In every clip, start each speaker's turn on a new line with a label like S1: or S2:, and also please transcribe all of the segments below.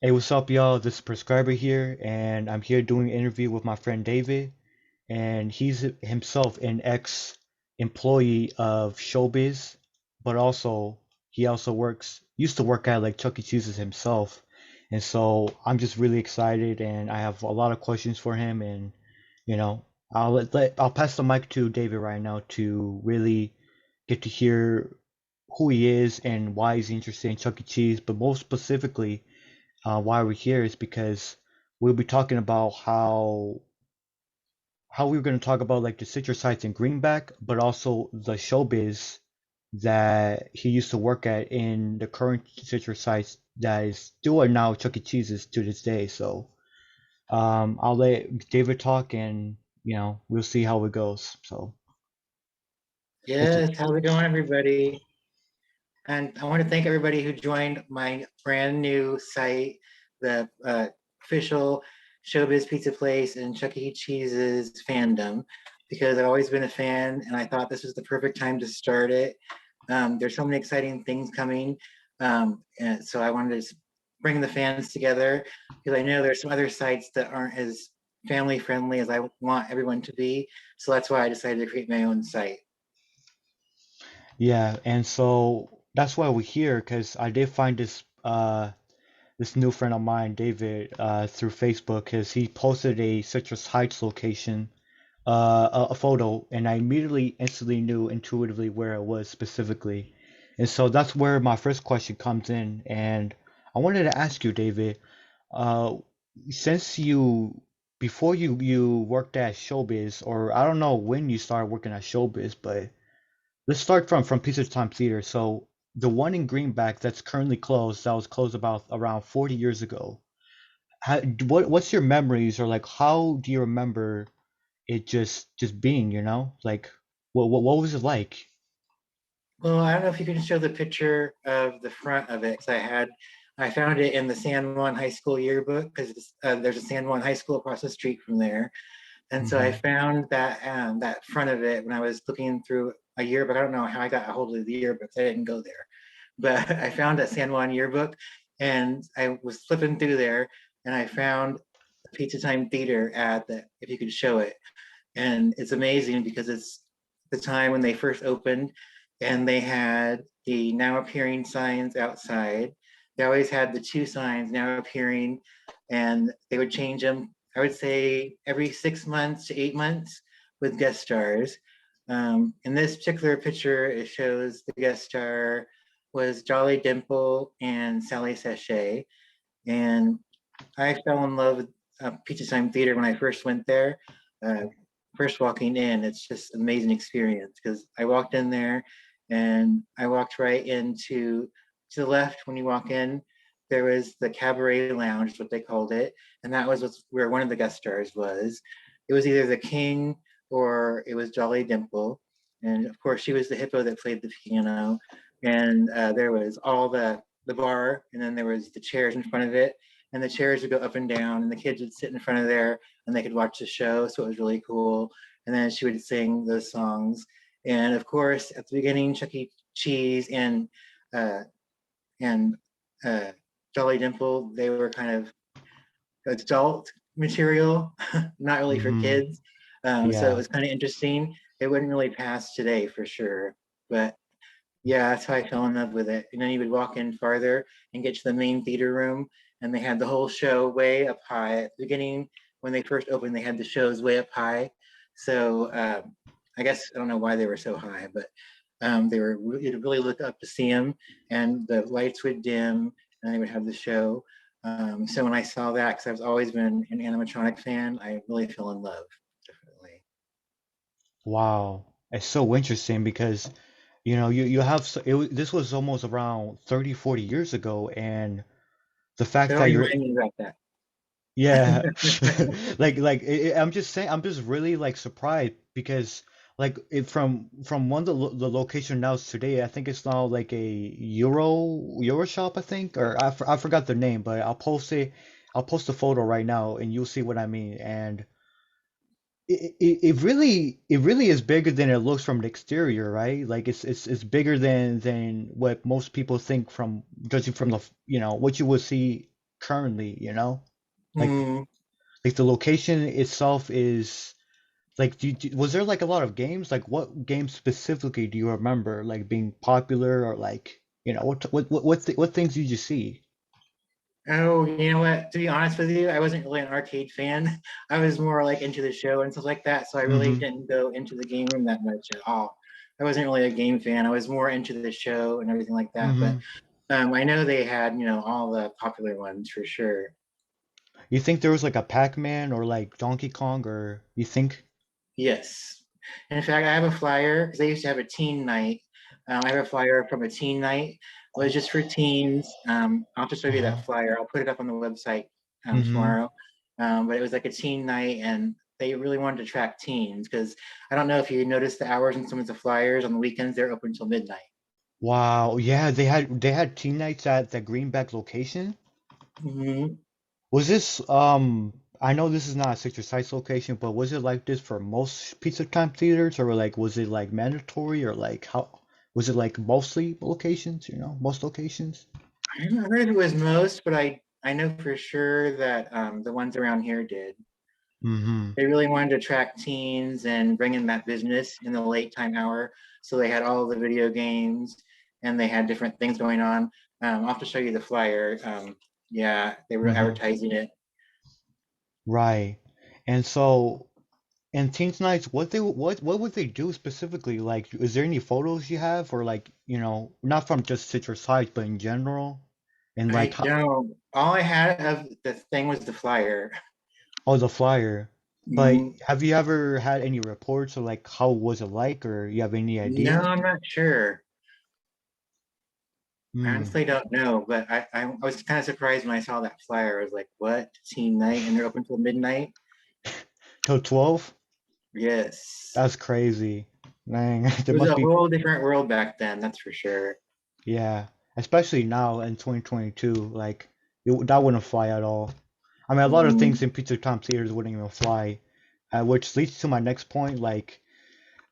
S1: Hey, what's up, y'all? This is Prescriber here, and I'm here doing an interview with my friend David, and he's himself an ex-employee of ShowBiz, but also he also used to work at like Chuck E. Cheese's himself, and so I'm just really excited, and I have a lot of questions for him, and you know, I'll pass the mic to David right now to really get to hear who he is and why he's interested in Chuck E. Cheese, but most specifically why we're here is because we'll be talking about how we are going to talk about like the citrus sites in Greenback, but also the showbiz that he used to work at in the current citrus sites that is still are now Chuck E. Cheese's to this day. So I'll let David talk and we'll see how it goes. So it's
S2: Yes, how's it going, everybody? And I want to thank everybody who joined my brand new site, the official Showbiz Pizza Place and Chuck E. Cheese's fandom, because I've always been a fan and I thought this was the perfect time to start it. There's so many exciting things coming. And so I wanted to bring the fans together because I know there's some other sites that aren't as family friendly as I want everyone to be. So that's why I decided to create my own site.
S1: Yeah, and so that's why we're here because I did find this new friend of mine, David, through Facebook, because he posted a Citrus Heights location, a photo, and I immediately, instantly knew intuitively where it was specifically. And so that's where my first question comes in. And I wanted to ask you, David, uh, since before you worked at Showbiz, or I don't know when you started working at Showbiz, but let's start from Pizza Time Theater. So the one in Greenback that's currently closed, that was closed about around 40 years ago. What's your memories or like how do you remember it just being, Like what was it like?
S2: Well, I don't know if you can show the picture of the front of it because I found it in the San Juan High School yearbook because there's a San Juan High School across the street from there, and so I
S1: Hmm.
S2: found that front of it when I was looking through a yearbook. I don't know how I got a hold of the yearbooks. I didn't go there, but I found a San Juan yearbook, and I was flipping through there, and I found the Pizza Time Theater ad that if you could show it, and it's amazing because it's the time when they first opened and they had the now appearing signs outside. They always had the two signs now appearing, and they would change them, I would say, every 6 months to 8 months with guest stars. In this particular picture, it shows the guest star was Jolly Dimple and Sally Sachet. And I fell in love with Pizza Time Theater when I first went there. Uh, First walking in, it's just an amazing experience because I walked in there and I walked right into to the left when you walk in. There was the cabaret lounge, is what they called it, and that was where one of the guest stars was. It was either the King or it was Jolly Dimple, and of course she was the hippo that played the piano. And there was all the bar, and then there was the chairs in front of it, and the chairs would go up and down, and the kids would sit in front of there, and they could watch the show. So it was really cool. And then she would sing those songs. And of course, at the beginning, Chuck E. Cheese uh, and uh, Jolly Dimple, they were kind of adult material, not really for
S1: Hmm.
S2: kids. So it
S1: Yeah.
S2: was kind of interesting. It wouldn't really pass today for sure. But yeah, that's how I fell in love with it. And then you would walk in farther and get to the main theater room, and they had the whole show way up high. At the beginning, when they first opened, they had the shows way up high. So I guess I don't know why they were so high, but they were you'd really look up to see them, and the lights would dim, and they would have the show. So when I saw that, because I've always been an animatronic fan, I really fell in love. Definitely.
S1: Wow. It's so interesting because you have this was almost around 30, 40 years ago, and the fact
S2: Don't
S1: that you're
S2: remind me about that.
S1: yeah, I'm just saying, I'm just really like surprised because like from one of the location now today, I think it's now like a Euro shop, I think, or I forgot the name, but I'll post a photo right now, and you'll see what I mean. And it really is bigger than it looks from the exterior, right? Like it's bigger than what most people think from judging from the what you would see currently, you know? Like
S2: Mm.
S1: like the location itself is like was there like a lot of games? Like what games specifically do you remember like being popular or like, what things did you see?
S2: Oh, you know what? To be honest with you, I wasn't really an arcade fan. I was more like into the show and stuff like that. So I really
S1: Mm-hmm.
S2: didn't go into the game room that much at all. I wasn't really a game fan. I was more into the show and everything like that. But
S1: Mm-hmm.
S2: I know they had, all the popular ones for sure.
S1: You think there was like a Pac-Man or like Donkey Kong or you think?
S2: Yes. In fact, I have a flyer because they used to have a teen night. I have a flyer from a teen night. It was just for teens. I'll just show you
S1: Uh-huh.
S2: that flyer. I'll put it up on the website
S1: Mm-hmm.
S2: tomorrow. But it was like a teen night, and they really wanted to track teens because I don't know if you noticed the hours in some of the flyers on the weekends. They're open until midnight.
S1: Wow, yeah, they had team nights at the Greenback location.
S2: Hmm.
S1: Was this I know this is not a Citrus Heights location, but was it like this for most Pizza Time theaters or like was it like mandatory or like how was it like mostly locations, most locations?
S2: I don't know if it was most, but I know for sure that the ones around here did.
S1: Mm-hmm.
S2: They really wanted to attract teens and bring in that business in the late time hour. So they had all the video games and they had different things going on. I'll have to show you the flyer. Yeah, they were
S1: Mm-hmm.
S2: advertising it.
S1: Right. And so in Teens Nights, what would they do specifically? Like, is there any photos you have or like, not from just Citrus Heights, but in general? And like
S2: I don't. All I had of the thing was the flyer.
S1: Oh, the flyer. But
S2: Mm,
S1: have you ever had any reports or like how was it like, or you have any
S2: no,
S1: idea?
S2: I'm not sure. I
S1: Hmm.
S2: honestly don't know, but I was kind of surprised when I saw that flyer. I was like, what? Teen night and they're open till midnight?
S1: Till 12?
S2: Yes.
S1: That's crazy. Man, there
S2: It was
S1: must
S2: a
S1: be,
S2: whole different world back then, that's for sure.
S1: yeah. Especially now in 2022, like that wouldn't fly at all. I mean, a lot of things
S2: Mm,
S1: in Pizza Time theaters wouldn't even fly, which leads to my next point. Like,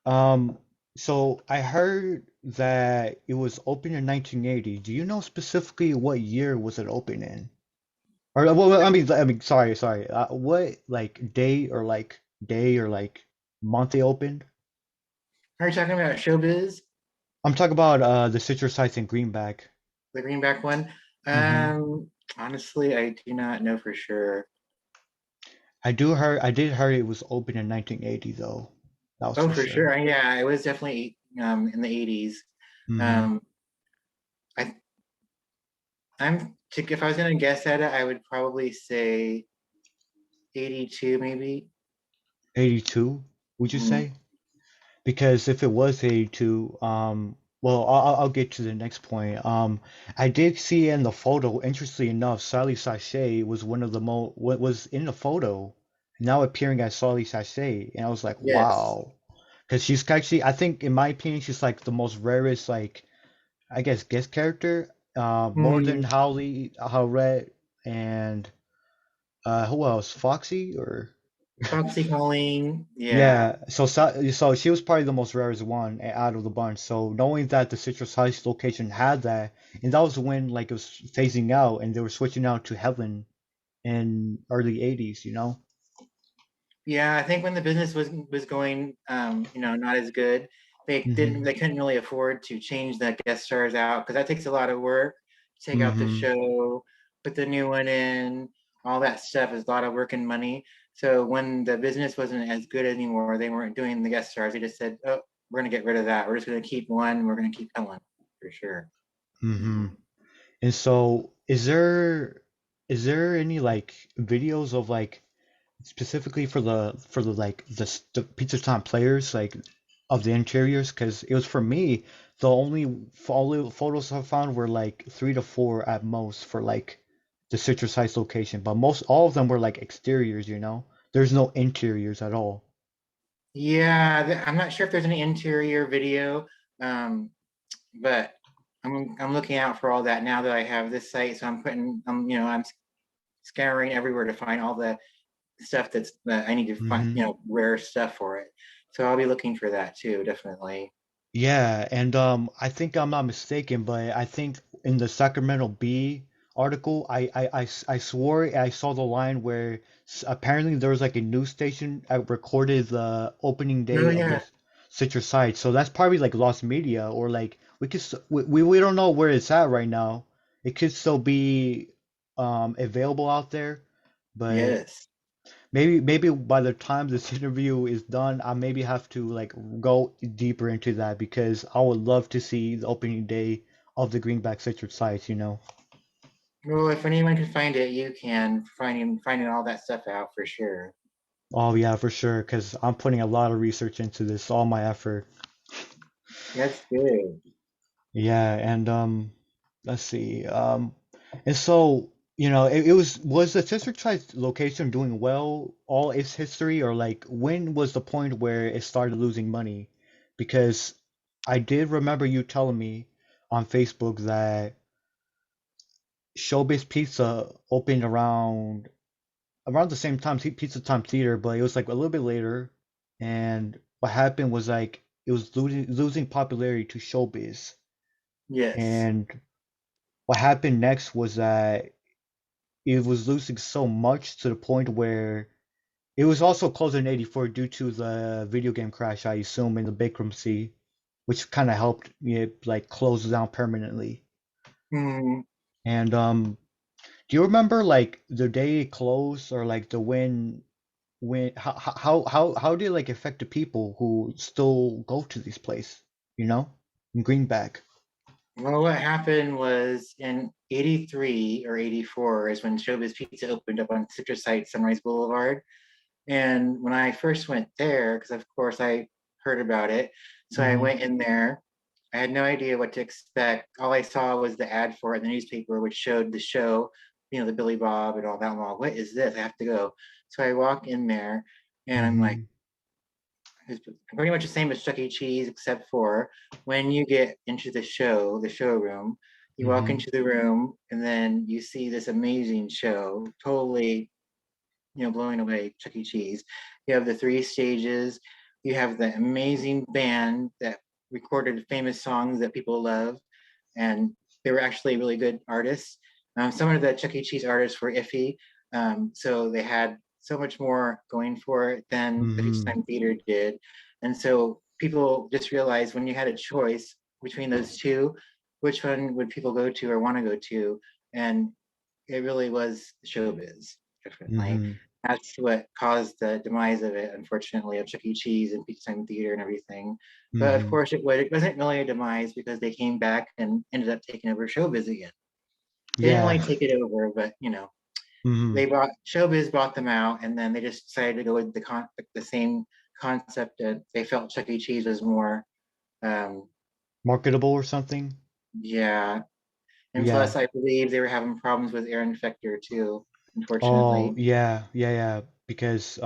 S1: um, so I heard that it was opened in 1980. Do you know specifically what year was it opened in? Or I mean, sorry. What like day or like month they opened?
S2: are you talking about ShowBiz,
S1: I'm talking about the Citrus Heights and Greenback.
S2: the greenback one?
S1: Mm-hmm.
S2: Honestly, I do not know for sure.
S1: I did heard it was open in 1980 though. That was
S2: Oh,
S1: for
S2: for
S1: sure.
S2: sure. Yeah, it was definitely in the 80s.
S1: Mm-hmm.
S2: Um, I if I was gonna guess at it, I would probably say 82 maybe.
S1: 82, would you
S2: Mm,
S1: say? Because if it was 82, well, I'll get to the next point. I did see in the photo, interestingly enough, Sally Sachet was one of the what was in the photo, now appearing as Sally Sachet, and I was like,
S2: yes.
S1: wow, because she's actually, I think, in my opinion, she's like the most rarest, like, I guess, guest character, more than
S2: Mm,
S1: Howlett, and who else? Foxy or?
S2: Foxy calling. Yeah.
S1: Yeah, so she was probably the most rarest one out of the bunch. So knowing that the Citrus Heights location had that, and that was when like it was phasing out, and they were switching out to Heaven in early '80s.
S2: Yeah, I think when the business was going, not as good,
S1: Mm-hmm.
S2: they couldn't really afford to change the guest stars out because that takes a lot of work. Take out the
S1: Mm-hmm.
S2: show, put the new one in, all that stuff is a lot of work and money. So when the business wasn't as good anymore, they weren't doing the guest stars. They just said, "Oh, we're gonna get rid of that. We're just gonna keep one. We're gonna keep Helen for sure."
S1: Mm-hmm. And so, is there any like videos of like specifically for the like the Pizza Time players like of the interiors? Because it was for me the only photos I found were like 3 to 4 at most for like the Citrus Heights location, but most all of them were like exteriors. There's no interiors at all.
S2: Yeah, I'm not sure if there's any interior video, um, but I'm looking out for all that now that I have this site. So I'm scouring everywhere to find all the stuff that I need to find,
S1: Hmm.
S2: rare stuff for it. So I'll be looking for that too, definitely.
S1: Yeah, and I think I'm not mistaken, but I think in the Sacramento Bee article, I swore I saw the line where apparently there was like a news station that recorded the opening
S2: Oh
S1: day of
S2: yeah,
S1: the Citrus site. So that's probably like lost media, or like we don't know where it's at right now. It could still be available out there, but
S2: yes.
S1: maybe by the time this interview is done, I maybe have to like go deeper into that because I would love to see the opening day of the Greenback Citrus sites, you know.
S2: Well, if anyone can find it, you can finding all that stuff out for sure.
S1: Oh yeah, for sure, because I'm putting a lot of research into this, all my effort.
S2: That's good.
S1: Yeah, and let's see. And so, was the Sister Tribes location doing well all its history, or like when was the point where it started losing money? Because I did remember you telling me on Facebook that ShowBiz Pizza opened around the same time, Pizza Time Theater, but it was like a little bit later. And what happened was like it was losing popularity to Showbiz.
S2: Yes.
S1: And what happened next was that it was losing so much to the point where it was also closed in '84 due to the video game crash, I assume, in the bankruptcy, which kind of helped it like close down permanently.
S2: Hmm.
S1: And do you remember like the day it closed or like the when how did it like affect the people who still go to this place, you know, in Greenback?
S2: Well, what happened was in '83 or '84 is when Showbiz Pizza opened up on Citrus Heights, Sunrise Boulevard. And when I first went there, because of course I heard about it, so I
S1: Mm-hmm.
S2: went in there. I had no idea what to expect. All I saw was the ad for it in the newspaper, which showed the show, the Billy Bob and all that. I'm like, what is this? I have to go. So I walk in there and I'm like,
S1: Mm-hmm.
S2: it's pretty much the same as Chuck E. Cheese, except for when you get into the showroom, you walk
S1: Mm-hmm.
S2: into the room and then you see this amazing show, totally, blowing away Chuck E. Cheese. You have the three stages. You have the amazing band that recorded famous songs that people love, and they were actually really good artists. Some of the Chuck E. Cheese artists were iffy, so they had so much more going for it than the Future
S1: Mm-hmm.
S2: Time Theater did, and so people just realized when you had a choice between those two, which one would people go to or want to go to, and it really was showbiz, definitely.
S1: Mm-hmm.
S2: That's what caused the demise of it, unfortunately, of Chuck E. Cheese and Pizza Time Theater and everything. But of
S1: Mm-hmm.
S2: course, it wasn't really a demise because they came back and ended up taking over Showbiz again. They didn't
S1: Yeah.
S2: really take it over, but
S1: Mm-hmm.
S2: they bought Showbiz bought them out, and then they just decided to go with the same concept that they felt Chuck E. Cheese was more. Um,
S1: Marketable or something?
S2: yeah, and
S1: Yeah.
S2: plus, I believe they were having problems with Aaron Fecter too,
S1: Oh,
S2: unfortunately.
S1: yeah, because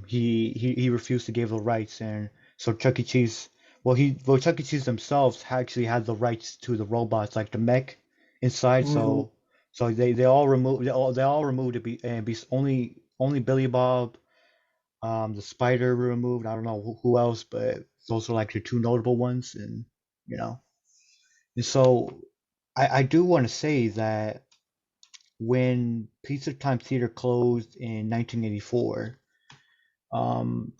S1: he refused to give the rights, and so Chuck E. Cheese, well Chuck E. Cheese themselves actually had the rights to the robots like the mech inside,
S2: Mhm.
S1: so they all removed they all removed it and be only Billy Bob, the Spider removed. I don't know who else, but those are like the two notable ones, and you know, and so I do want to say that when Pizza Time Theater closed in 1984.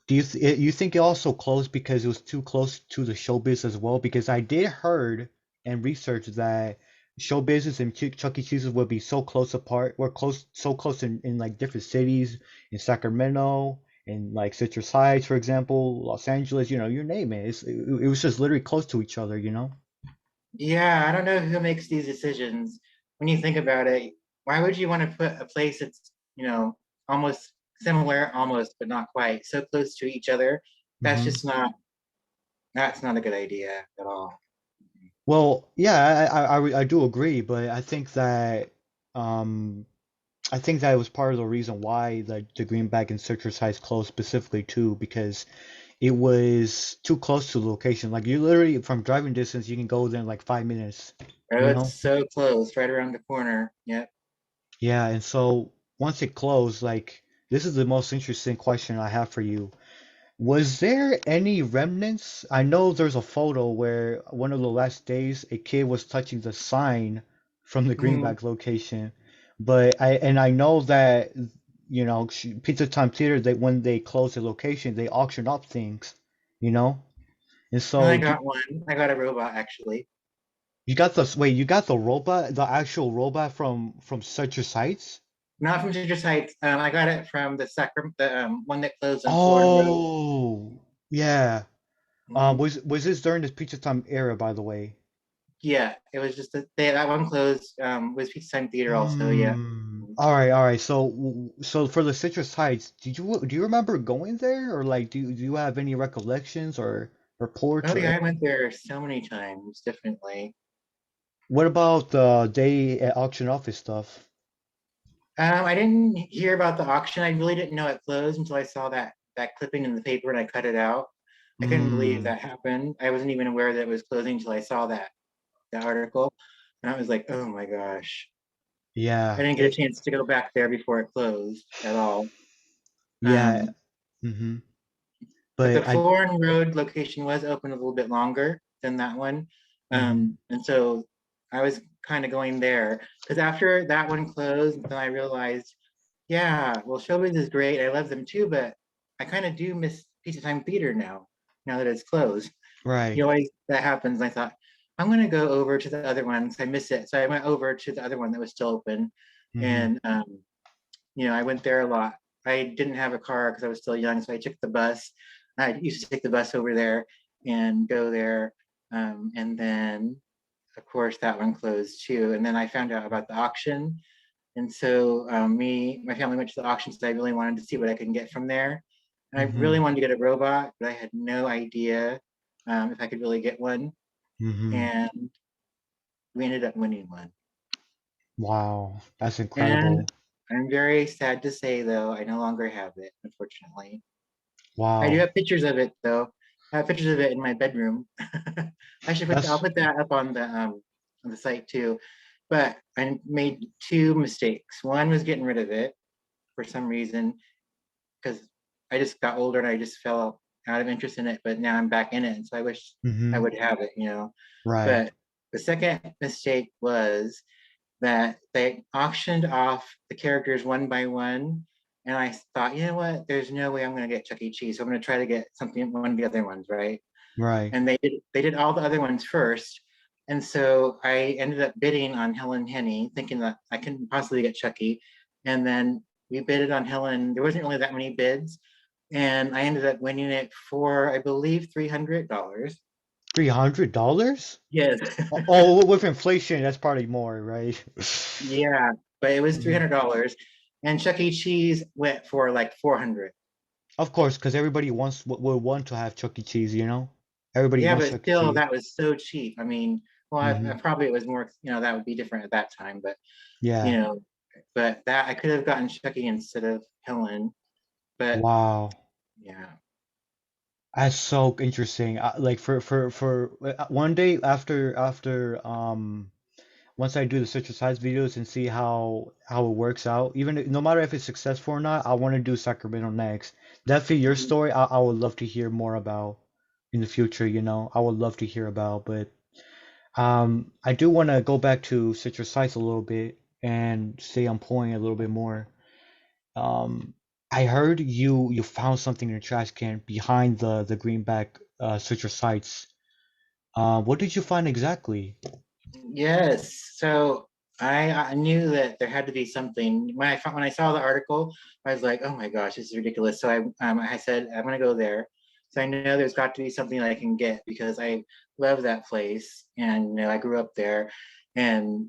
S1: You think it also closed because it was too close to the showbiz as well? Because I did heard and research that showbiz and Chuck E. Cheese's would be so close apart. We're so close in like different cities, in Sacramento, in like Citrus Heights, for example, Los Angeles. You name it. It was just literally close to each other. You know.
S2: Yeah, I don't know who makes these decisions. When you think about it, why would you want to put a place that's, almost similar, almost, but not quite, so close to each other? That's
S1: hmm
S2: just not, that's not a good idea at all.
S1: Well, yeah, I do agree, but um I think that was part of the reason why the Greenback and Citrus Heights closed specifically too, because it was too close to the location. Like you literally from driving distance, you can go there in like 5 minutes,
S2: Oh,
S1: you know?
S2: it's so close, right around the corner. Yep.
S1: Yeah, and so once it closed, like this is the most interesting question I have for you. Was there any remnants? I know there's a photo where one of the last days a kid was touching the sign from the
S2: Mhm.
S1: Greenback location. But I know that Pizza Time Theater, they when they close the location, they auction up things, you know. And
S2: And
S1: so
S2: I got one. I got a robot actually.
S1: you got the wait, you got the robot, the actual robot from Such Your Sites?
S2: Not from Ginger Heights. I got it from the one that closed on Florin Road.
S1: Oh, yeah.
S2: Mhm.
S1: Was this during the Pizza Time era, by the way?
S2: Yeah, it was just that one closed. Was Pizza Time Theater also? Yeah.
S1: Hmm. All right. So for the Citrus Heights, do you remember going there, or like do you have any recollections or reports
S2: Oh
S1: or
S2: yeah, I went there so many times. Definitely.
S1: what about the day at auction office stuff?
S2: I didn't hear about the auction. I really didn't know it closed until I saw that clipping in the paper and I cut it out. I couldn't believe
S1: Mm,
S2: that happened. I wasn't even aware that it was closing until I saw that article, and I was like, oh my gosh. I
S1: yeah.
S2: didn't get a chance to go back there before it closed at all.
S1: Yeah.
S2: Um,
S1: Mm-hmm.
S2: but the
S1: But I
S2: Florin Road location was open a little bit longer than that one.
S1: mm-hmm.
S2: And so I was kind of going there because after that one closed, then I realized, yeah, well, ShowBiz is great. I love them too, but I kind of do miss Pizza Time Theater now that it's closed.
S1: Right.
S2: You always, that happens. I thought, I'm going to go over to the other one because I miss it. So I went over to the other one that was still open.
S1: Mm-hmm.
S2: And I went there a lot. I didn't have a car because I was still young, so I took the bus. I used to take the bus over there and go there. And then, of course, that one closed too. And then I found out about the auction. And so my family went to the auction because I really wanted to see what I can get from there. And I
S1: Mm-hmm.
S2: really wanted to get a robot, but I had no idea if I could really get one.
S1: Mm-hmm.
S2: And we ended up winning one.
S1: Wow, that's
S2: And
S1: incredible.
S2: I'm very sad to say, though, I no longer have it, unfortunately. I do
S1: Wow.
S2: have pictures of it though. I have pictures of it in my bedroom. I'll
S1: That's
S2: put that up on the site too. But I made two mistakes. One was getting rid of it for some reason because I just got older and I just fell out of interest in it, but now I'm back in it. And so I wish I
S1: mm-hmm.
S2: would have it.
S1: Right.
S2: But the second mistake was that they auctioned off the characters one by one. And I thought, you know what? There's no way I'm going to get Chuck E. Cheese. So I'm going to try to get something, one of the other ones, right?
S1: Right.
S2: And they did all the other ones first. And so I ended up bidding on Helen Henny, thinking that I couldn't possibly get Chucky. And then we bidded on Helen. There wasn't really that many bids. And I ended up winning it for, I believe, $300.
S1: $300?
S2: Yes.
S1: Oh, with inflation, that's probably more, right?
S2: Yeah, but it was three
S1: Mhm.
S2: hundred dollars, and Chuck E. Cheese went for like 400.
S1: Of course, because everybody would want to have Chuck E. Cheese, you know? Everybody
S2: Yeah,
S1: wants
S2: but
S1: Chuck E.
S2: still,
S1: Cheese.
S2: that was so cheap. I mean, well, I
S1: Hmm.
S2: probably it was more, that would be different at that time, but you
S1: Yeah.
S2: know, but that I could have gotten Chucky instead of Helen. But
S1: Wow.
S2: yeah,
S1: That's so interesting. Like for one day once I do the exercise videos and see how it works out, no matter if it's successful or not, I want to do Sacramento next. Definitely your
S2: mhm.
S1: story, I would love to hear more about in the future, you know. I would love to hear about, but I do want to go back to Citrus Sites a little bit and stay on point a little bit more. Um, I heard you found something in the trash can behind the greenback Citrus Sites. What did you find exactly?
S2: Yes. So I knew that there had to be something. When I saw the article, I was like, oh my gosh, this is ridiculous. So I said I'm gonna go there. So I know there's got to be something I can get because I love that place and I grew up there, and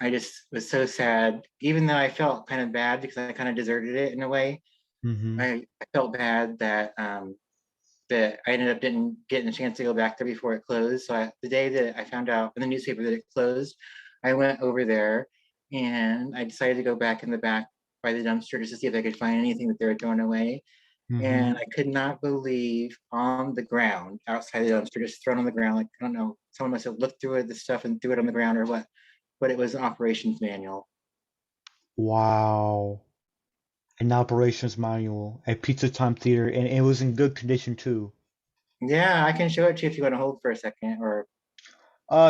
S2: I just was so sad. Even though I felt kind of bad because I kind of deserted it in a way.
S1: Mm-hmm.
S2: I felt bad that I ended up didn't getting a chance to go back there before it closed. So the day that I found out in the newspaper that it closed, I went over there and I decided to go back in the back by the dumpster just to see if I could find anything that they were throwing away.
S1: Mm-hmm.
S2: And I could not believe on the ground outside the dumpster, just thrown on the ground, like I don't know, someone must have looked through the stuff and threw it on the ground or what, but it was an operations manual.
S1: Wow. An operations manual at Pizza Time Theater, and it was in good condition too.
S2: Yeah, I can show it to you if you want to hold for a second, or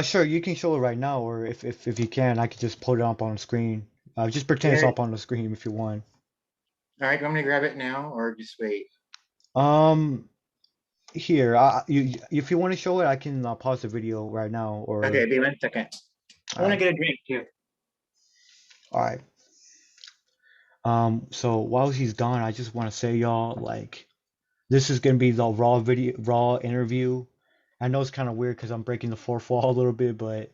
S1: Sure, you can show it right now, or if you can, I could just put it up on the screen. Just pretend it's
S2: There.
S1: up on the screen if you want.
S2: All right, do you want me to grab it now or just wait?
S1: Um, Here, if you want to show it, I can pause the video right now.
S2: Okay,
S1: Or
S2: be 1 second. I
S1: all
S2: want to
S1: right,
S2: get a drink too.
S1: all right. So while he's gone, I just want to say, y'all, like, this is gonna be the raw video, raw interview. I know it's kind of weird because I'm breaking the fourth wall a little bit, but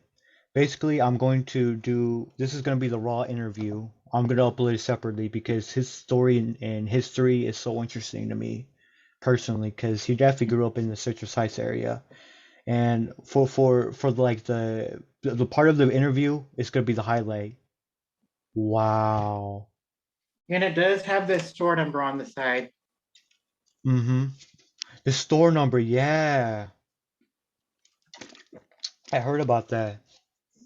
S1: basically, I'm going to do. This is gonna be the raw interview. I'm gonna upload it separately because his story and history is so interesting to me personally, because he definitely grew up in the Citrus Heights area. And for like the part of the interview, it's gonna be the highlight. Wow.
S2: And it does have the store number on the side,
S1: Mm-hmm. The store number, yeah. I heard about that.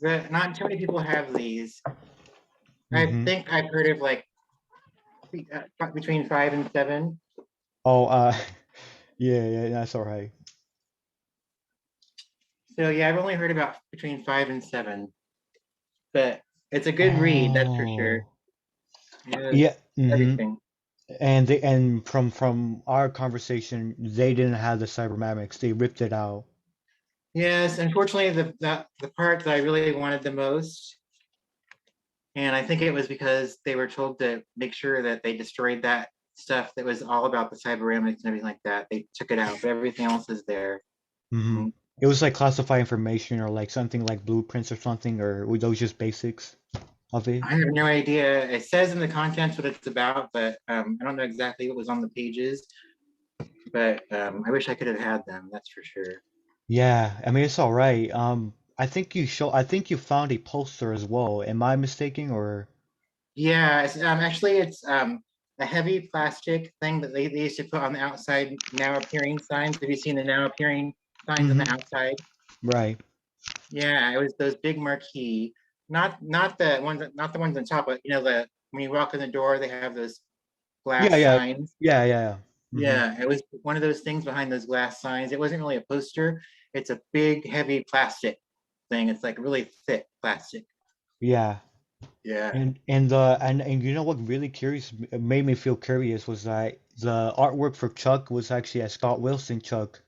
S2: but not too many people have these. I
S1: Mm-hmm.
S2: think I've heard of like between 5 and 7.
S1: Oh, yeah, yeah, that's all right.
S2: So yeah, I've only heard about between 5 and 7, but it's a good read, that's for sure.
S1: Oh,
S2: Yeah,
S1: yeah. Mm-hmm.
S2: everything.
S1: And from our conversation, they didn't have the cybernetics. They ripped it out.
S2: Yes, unfortunately, the part that I really wanted the most, and I think it was because they were told to make sure that they destroyed that stuff that was all about the cybernetics and everything like that. They took it out, but everything else is there.
S1: Mm-hmm.
S2: Mm.
S1: It was like classified information or like something like blueprints or something, or were those just basics of it?
S2: I have no idea. It says in the contents what it's about, but I don't know exactly what was on the pages. But I wish I could have had them. That's for sure.
S1: Yeah, I mean it's all right. I think you found a poster as well. Am I mistaken or
S2: Yeah, actually it's a heavy plastic thing that they used to put on the outside now appearing signs. Have you seen the now appearing signs on
S1: hmm
S2: the outside?
S1: right.
S2: Yeah, it was those big marquee, not the ones not the ones on top, but the when you walk in the door, they have those
S1: Yeah,
S2: glass
S1: yeah.
S2: signs.
S1: Yeah, yeah, yeah.
S2: Yeah, it was one of those things behind those glass signs. It wasn't really a poster. It's a big, heavy plastic thing. It's like really thick plastic.
S1: Yeah.
S2: Yeah.
S1: And you know what really curious made me feel curious was that the artwork for Chuck was actually a Scott Wilson Chuck,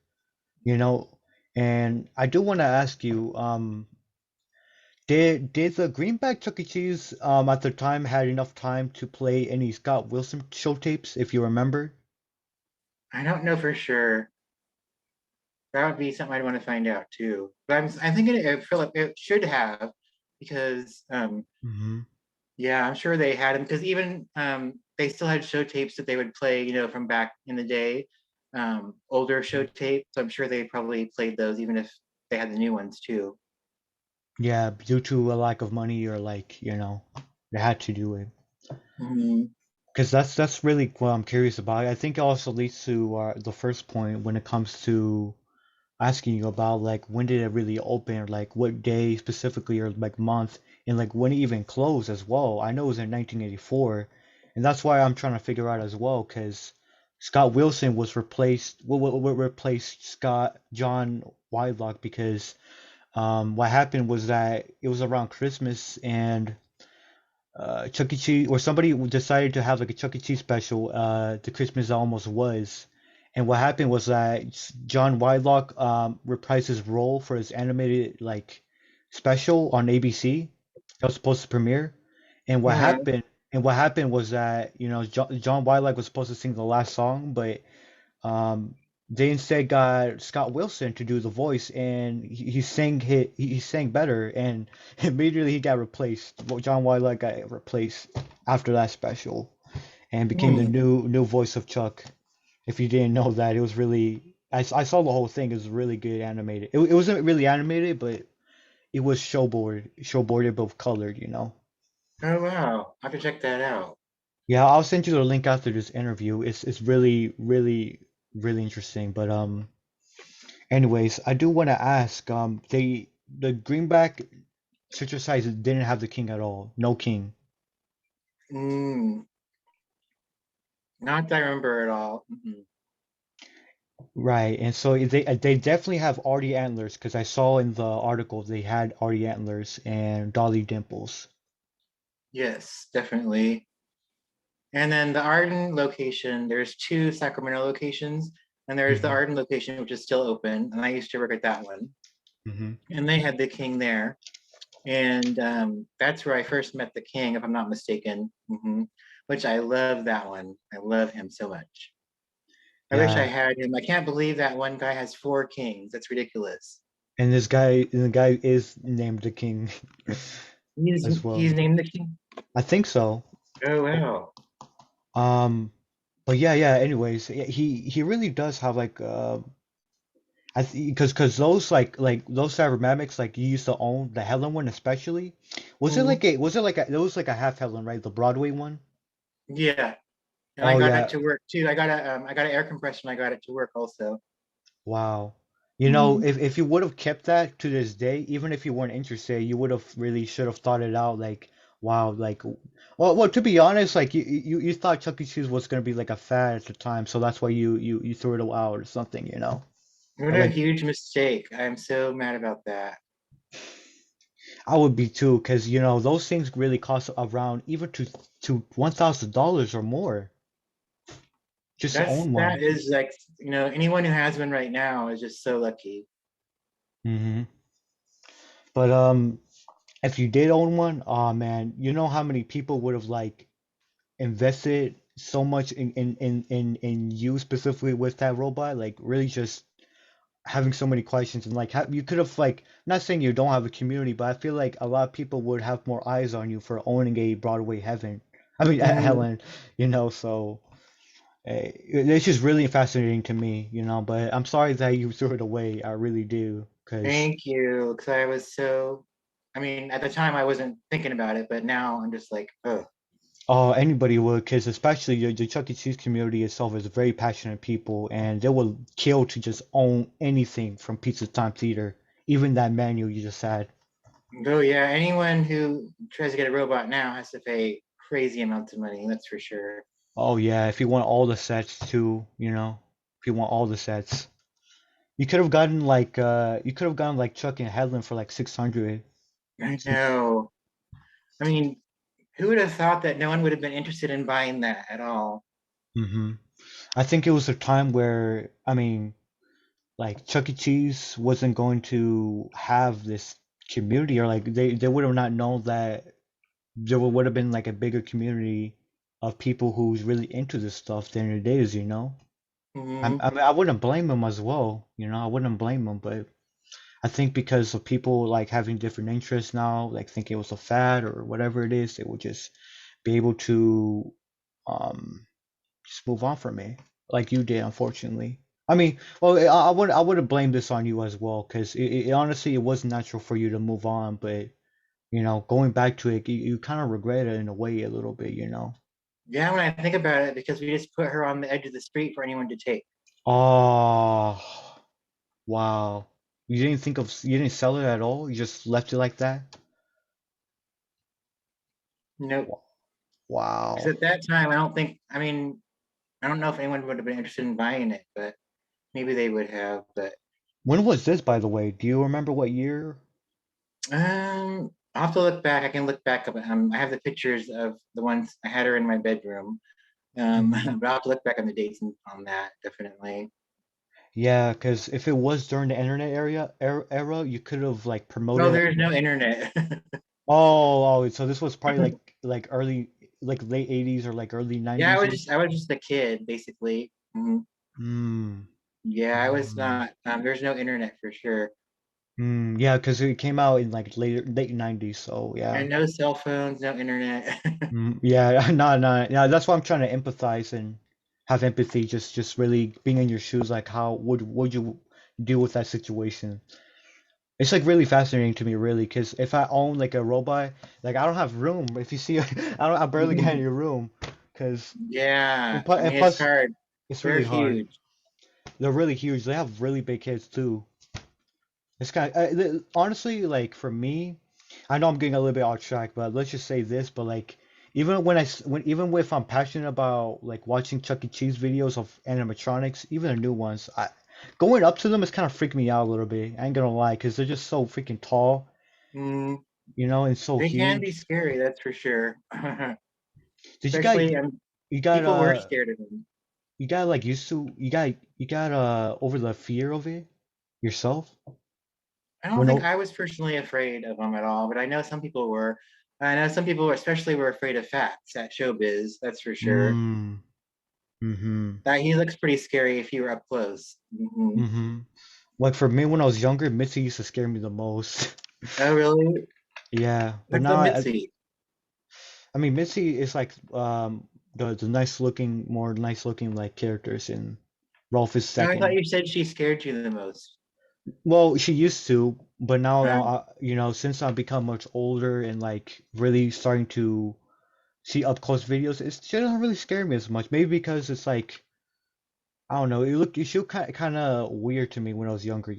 S1: you know. And I do want to ask you, did the Greenback Chuck E. Cheese at the time had enough time to play any Scott Wilson show tapes, if you remember?
S2: I don't know for sure. That would be something I'd want to find out too. But I'm thinking Philip, it should have because
S1: hmm
S2: yeah, I'm sure they had them because even they still had show tapes that they would play, from back in the day, older show tapes. So I'm sure they probably played those even if they had the new ones too.
S1: Yeah, due to a lack of money or like, they had to do it.
S2: Mhm.
S1: Because that's really what I'm curious about. I think it also leads to the first point when it comes to asking you about like when did it really open, or like what day specifically, or like month, and like when it even closed as well. I know it was in 1984, and that's why I'm trying to figure out as well, because Scott Wilson was replaced, replaced Scott John Whitelock, because what happened was that it was around Christmas, and Chuck E. Cheese, or somebody decided to have like a Chuck E. Cheese special. The Christmas almost was, and what happened was that John Whitelock reprised his role for his animated like special on ABC that was supposed to premiere. And what
S2: Uh-huh.
S1: happened? And what happened was that John Whitelock was supposed to sing the last song, but um, they instead got Scott Wilson to do the voice, and he sang better, and immediately he got replaced. Well, John Wilder got replaced after that special, and became the
S2: Hmm.
S1: new voice of Chuck. If you didn't know that, it was really I saw the whole thing. It was really good animated. It wasn't really animated, but it was showboarded but colored.
S2: Oh wow, I have to check that out.
S1: Yeah, I'll send you the link after this interview. It's really really interesting. But anyways, I do want to ask, the Greenback Citrus Heights didn't have the king at all. No king.
S2: Mm, not that I remember at all. Mm-mm.
S1: Right. And so they definitely have Artie antlers, because I saw in the article they had Artie antlers and Dolly dimples.
S2: Yes, definitely. And then the Arden location, there's two Sacramento locations, and there's the
S1: Hmm.
S2: Arden location, which is still open. And I used to work at that one.
S1: Hmm.
S2: And they had the king there. And that's where I first met the king, if I'm not mistaken. Which I love that one. I love him so much. I wish I
S1: Yeah,
S2: had him. I can't believe that one guy has four kings. That's ridiculous.
S1: and the guy is named the king
S2: He's
S1: as well.
S2: he's named the king.
S1: I think so.
S2: Oh wow.
S1: Um, but yeah, yeah. Anyways, he really does have like I because those those cybernetics like you used to own the Helen one especially.
S2: Mhm.
S1: Was it like a it was like a half Helen, right? The Broadway one.
S2: Yeah, and I
S1: Oh
S2: got it
S1: yeah.
S2: to work too. I got an air compressor and I got it to work also.
S1: Wow. You know,
S2: Mhm.
S1: if you would have kept that to this day, even if you weren't interested, you would have really should have thought it out. Like, wow, like, well, to be honest, like you thought Chuck E. Cheese was gonna be like a fad at the time, so that's why you threw it out or something, you know?
S2: What
S1: Or
S2: a
S1: like,
S2: huge mistake. I'm so mad about that.
S1: I would be too, because you know those things really cost around even to $1,000 or more just to own
S2: That
S1: one.
S2: is like, anyone who has one right now is just so lucky.
S1: Hmm. But if you did own one, oh man, you know how many people would have like invested so much in you specifically with that robot, like really just having so many questions and like you could have like not saying you don't have a community, but I feel like a lot of people would have more eyes on you for owning a Broadway Heaven. I mean
S2: Mhm.
S1: Helen, you know, so it's just really fascinating to me, you know, but I'm sorry that you threw it away. I really do, because
S2: Thank you. Because I was so, I mean, at the time I wasn't thinking about it, but now I'm just like, oh,
S1: oh, anybody would, because especially the Chuck E. Cheese community itself is very passionate people, and they will kill to just own anything from Pizza Time Theater, even that menu you just had.
S2: oh yeah. Anyone who tries to get a robot now has to pay crazy amounts of money. That's for sure.
S1: Oh yeah, if you want all the sets too, you know, if you want all the sets, you could have gotten like Chuck and Headland for like 600.
S2: I know. I mean, who would have thought that no one would have been interested in buying that at all?
S1: Hmm. I think it was a time where, I mean, like Chuck E. Cheese wasn't going to have this community, or like they would have not known that there would have been like a bigger community of people who's really into this stuff than it is, you know.
S2: Hmm.
S1: I mean, I wouldn't blame them as well, you know. I wouldn't blame them, but I think because of people like having different interests now, like thinking it was a fad or whatever it is, they would just be able to um just move on from it, like you did, unfortunately. I mean, well, I wouldn't blame this on you as well, because it honestly it was natural for you to move on, but you know, going back to it, you kind of regret it in a way a little bit, you know.
S2: Yeah, when I think about it, because we just put her on the edge of the street for anyone to take.
S1: Oh, wow. You didn't sell it at all? You just left it like that?
S2: Nope.
S1: Wa-
S2: Because
S1: Wow.
S2: at that time, I mean, I don't know if anyone would have been interested in buying it, but maybe they would have. But
S1: When was this, by the way? Do you remember what year?
S2: I'll have to look back. I can look back up. I have the pictures of the ones I had her in my bedroom.
S1: Mm,
S2: But I'll have to look back on the dates on that, definitely.
S1: yeah, because if it was during the internet era, you could have like
S2: No,
S1: promoted it.
S2: there's no internet.
S1: Oh, so this was probably like early, like late 80s or like early
S2: Yeah,
S1: 90s ish.
S2: I was just a kid, basically.
S1: Mm,
S2: Yeah, I was
S1: mm,
S2: not. There's no internet for sure,
S1: yeah, because it came out in like late 90s, so yeah.
S2: and no cell phones, no internet.
S1: Yeah, no, yeah, that's why I'm trying to empathize and have empathy, just really being in your shoes, like how would you deal with that situation? It's like really fascinating to me, really, because if I own like a robot, like I don't have room. If you see, I barely get any room, because
S2: Yeah, I
S1: and
S2: mean it's
S1: plus
S2: hard.
S1: it's
S2: They're
S1: really hard.
S2: huge.
S1: They're really huge. They have really big heads too. It's kind of honestly like for me, I know I'm getting a little bit off track, but let's just say this. But like even when even if I'm passionate about like watching Chuck E. Cheese videos of animatronics, even the new ones, I going up to them is kind of freaking me out a little bit. I ain't gonna lie, because they're just so freaking tall.
S2: Mm.
S1: and so
S2: They can be
S1: huge.
S2: scary, that's for sure.
S1: Did you got
S2: Especially,
S1: you got
S2: people were scared of them.
S1: you got like used to you got over the fear of it yourself?
S2: I don't
S1: When
S2: think
S1: no
S2: I was personally afraid of them at all, but I know some people were. I know some people especially were afraid of Fats at ShowBiz, that's for sure.
S1: mm, mm-hmm.
S2: That he looks pretty scary if you were up close.
S1: Mm-hmm. Like for me when I was younger, Mitzi used to scare me the most.
S2: Oh, really?
S1: Yeah, but
S2: What's
S1: now
S2: up, Mitzi?
S1: I mean Mitzi is like the nice looking more nice looking like characters in Rolf is
S2: No, I thought
S1: second.
S2: you said she scared you the most.
S1: Well, she used to, but now,
S2: Um,
S1: since I've become much older and like really starting to see up close videos, she doesn't really scare me as much. Maybe because it's like I don't know, she looked kind of weird to me when I was younger.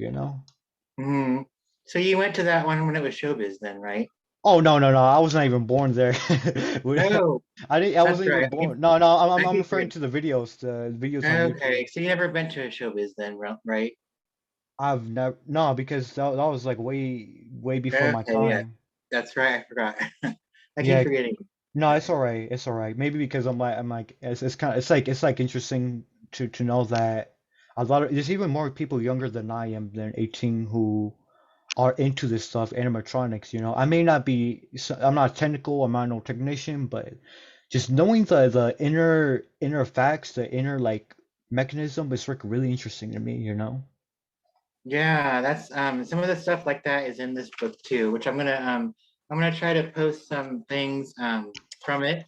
S2: mhm. So you went to that one when it was ShowBiz then, right?
S1: Oh no no no, I was not even born there.
S2: Oh,
S1: I
S2: that's
S1: wasn't even
S2: right.
S1: born. No no, I'm
S2: I
S1: I'm I'm
S2: keep
S1: referring
S2: forgetting.
S1: to the videos on YouTube.
S2: Okay, so you never been to a showbiz then, right?
S1: I've never no because that was like way before my
S2: Okay, yeah,
S1: time.
S2: that's right. I forgot. I keep
S1: Yeah,
S2: forgetting.
S1: no, it's all right. It's all right. Maybe because I'm like it's kind of it's like interesting to know that there's even more people younger than I am than 18 who are into this stuff, animatronics. I may not be I'm not technical, I'm not no technician, but just knowing the inner facts, the inner like mechanism is like really interesting to me.
S2: Yeah, that's some of the stuff like that is in this book too, which I'm gonna try to post some things from it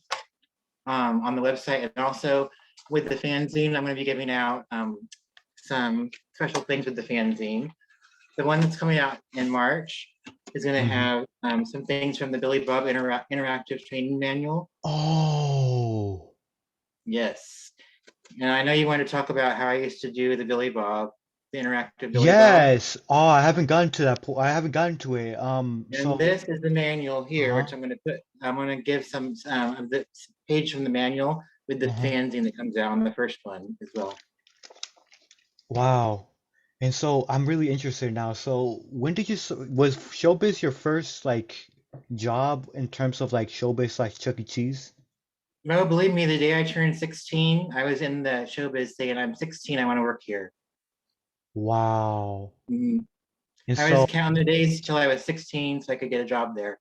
S2: on the website, and also with the fanzine, I'm gonna be giving out some special things with the fanzine. The one that's coming out in March is gonna
S1: Hmm.
S2: have some things from the Billy Bob Interactive Training Manual.
S1: Oh.
S2: Yes, and I know you want to talk about how I used to do the Billy Bob, the interactive Billy Bob.
S1: Yes. Oh, I haven't gotten to that point. I haven't gotten to it.
S2: And
S1: So,
S2: this is the manual here,
S1: uh-huh.
S2: which I'm going to give some of the page from the manual with the
S1: Uh-huh.
S2: fanzine that comes out on the first one as well.
S1: Wow. And so I'm really interested now. So when did was Showbiz your first like job in terms of like Showbiz like Chuck E. Cheese?
S2: No, believe me, the day I turned 16, I was in the showbiz saying, I'm 16, I want to work here.
S1: Wow.
S2: Mhm.
S1: And
S2: I was
S1: so,
S2: counting the days till I was 16 so I could get a job there.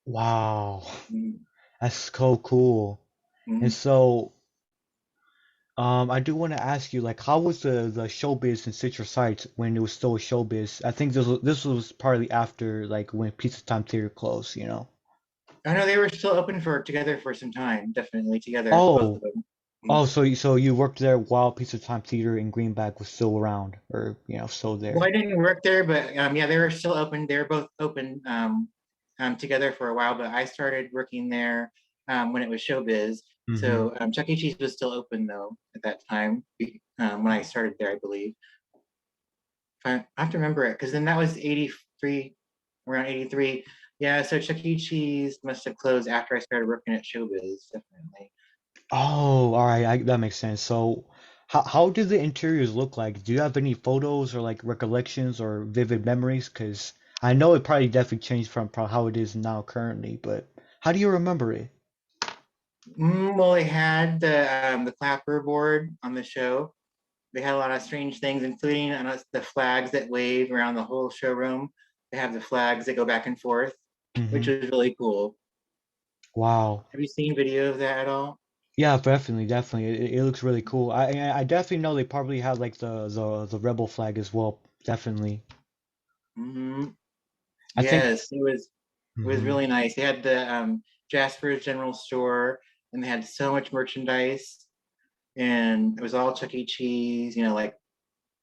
S1: wow.
S2: Mhm.
S1: That's so cool. And
S2: Mhm.
S1: so, I do want to ask you, like, how was the Showbiz in Citrus Heights when it was still a Showbiz? I think this was partly after like when Pizza Time Theater closed.
S2: I know they were still open for together for some time, definitely together, both of
S1: Oh,
S2: them.
S1: oh,
S2: Mhm.
S1: so you worked there while Pizza Time Theater in Greenback was still around, or still
S2: Well,
S1: there.
S2: I didn't work there, but yeah, they were still open. They were both open together for a while, but I started working there when it was Showbiz.
S1: Mm-hmm.
S2: So Chuck E. Cheese was still open though at that time when I started there, I believe. I have to remember it because then that was 83, around 83. Yeah, so Chuck E. Cheese must have closed after I started working at Showbiz, definitely.
S1: Oh, all right, that makes sense. So, how do the interiors look like? Do you have any photos or like recollections or vivid memories? Because I know it probably definitely changed from how it is now currently, but how do you remember it?
S2: Well, they had the clapper board on the show. They had a lot of strange things, including the flags that wave around the whole showroom. They have the flags that go back and forth, which
S1: Mm-hmm.
S2: was really cool.
S1: Wow.
S2: Have you seen video of that at all?
S1: Yeah, definitely, definitely. It looks really cool. I definitely know they probably have like the rebel flag as well. Definitely.
S2: Hmm.
S1: I think.
S2: Yes, it was
S1: Hmm.
S2: really nice. They had the Jasper's General Store, and they had so much merchandise, and it was all Chuck E. Cheese. Like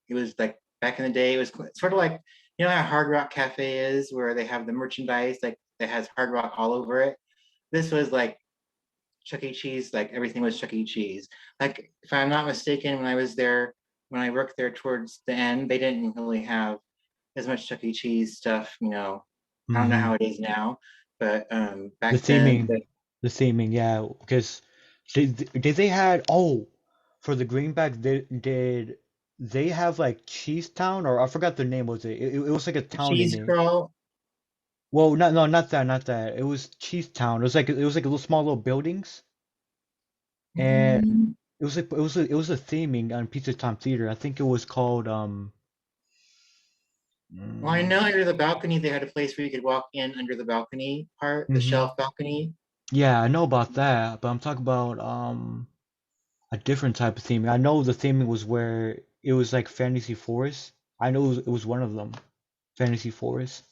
S2: it was like back in the day. It was sort of like how Hard Rock Cafe is, where they have the merchandise like that has Hard Rock all over it. This was like Chuck E. Cheese, like everything was Chuck E. Cheese. Like, if I'm not mistaken, when I worked there towards the end, they didn't really have as much Chuck E. Cheese stuff. I don't know
S1: Hmm.
S2: how it is now, but
S1: The
S2: back then,
S1: theming, the theming, yeah, because did they had for the greenback did they have like Cheese Town or I forgot the name was it? It was like a
S2: the
S1: town in
S2: cheese
S1: it.
S2: crawl,
S1: Well, not no, not that, not that. It was Cheese Town. It was like a little small little buildings, and
S2: Mm.
S1: it was a theming on Pizza Time Theater. I think it was called
S2: Well, I know
S1: mm,
S2: under the balcony they had a place where you could walk in under the balcony part, the
S1: hmm
S2: shelf balcony.
S1: yeah, I know about that, but I'm talking about a different type of theming. I know the theming was where it was like Fantasy Forest. I know it was one of them, Fantasy Forest.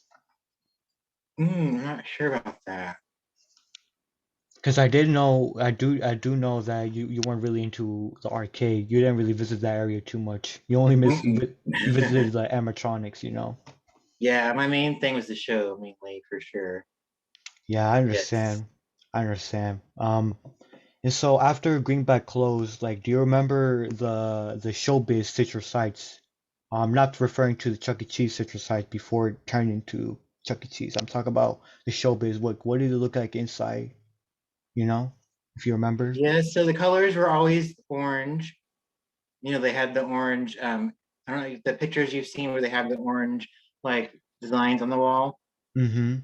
S2: I'm not sure about that.
S1: Because I do know that you weren't really into the arcade. You didn't really visit that area too much. You only
S2: Mm-mm.
S1: you visited the animatronics.
S2: Yeah, my main thing was the show mainly for sure.
S1: Yeah, I
S2: Yes.
S1: understand. I understand. And so after Greenback closed, like, do you remember the ShowBiz Citrus sites? I'm not referring to the Chuck E. Cheese Citrus sites before it turned into Chuck E. Cheese. I'm talking about the ShowBiz. What did it look like inside? You know, if you remember.
S2: Yeah, so the colors were always orange. They had the orange, I don't know, the pictures you've seen where they have the orange like designs on the wall.
S1: Mm-hmm.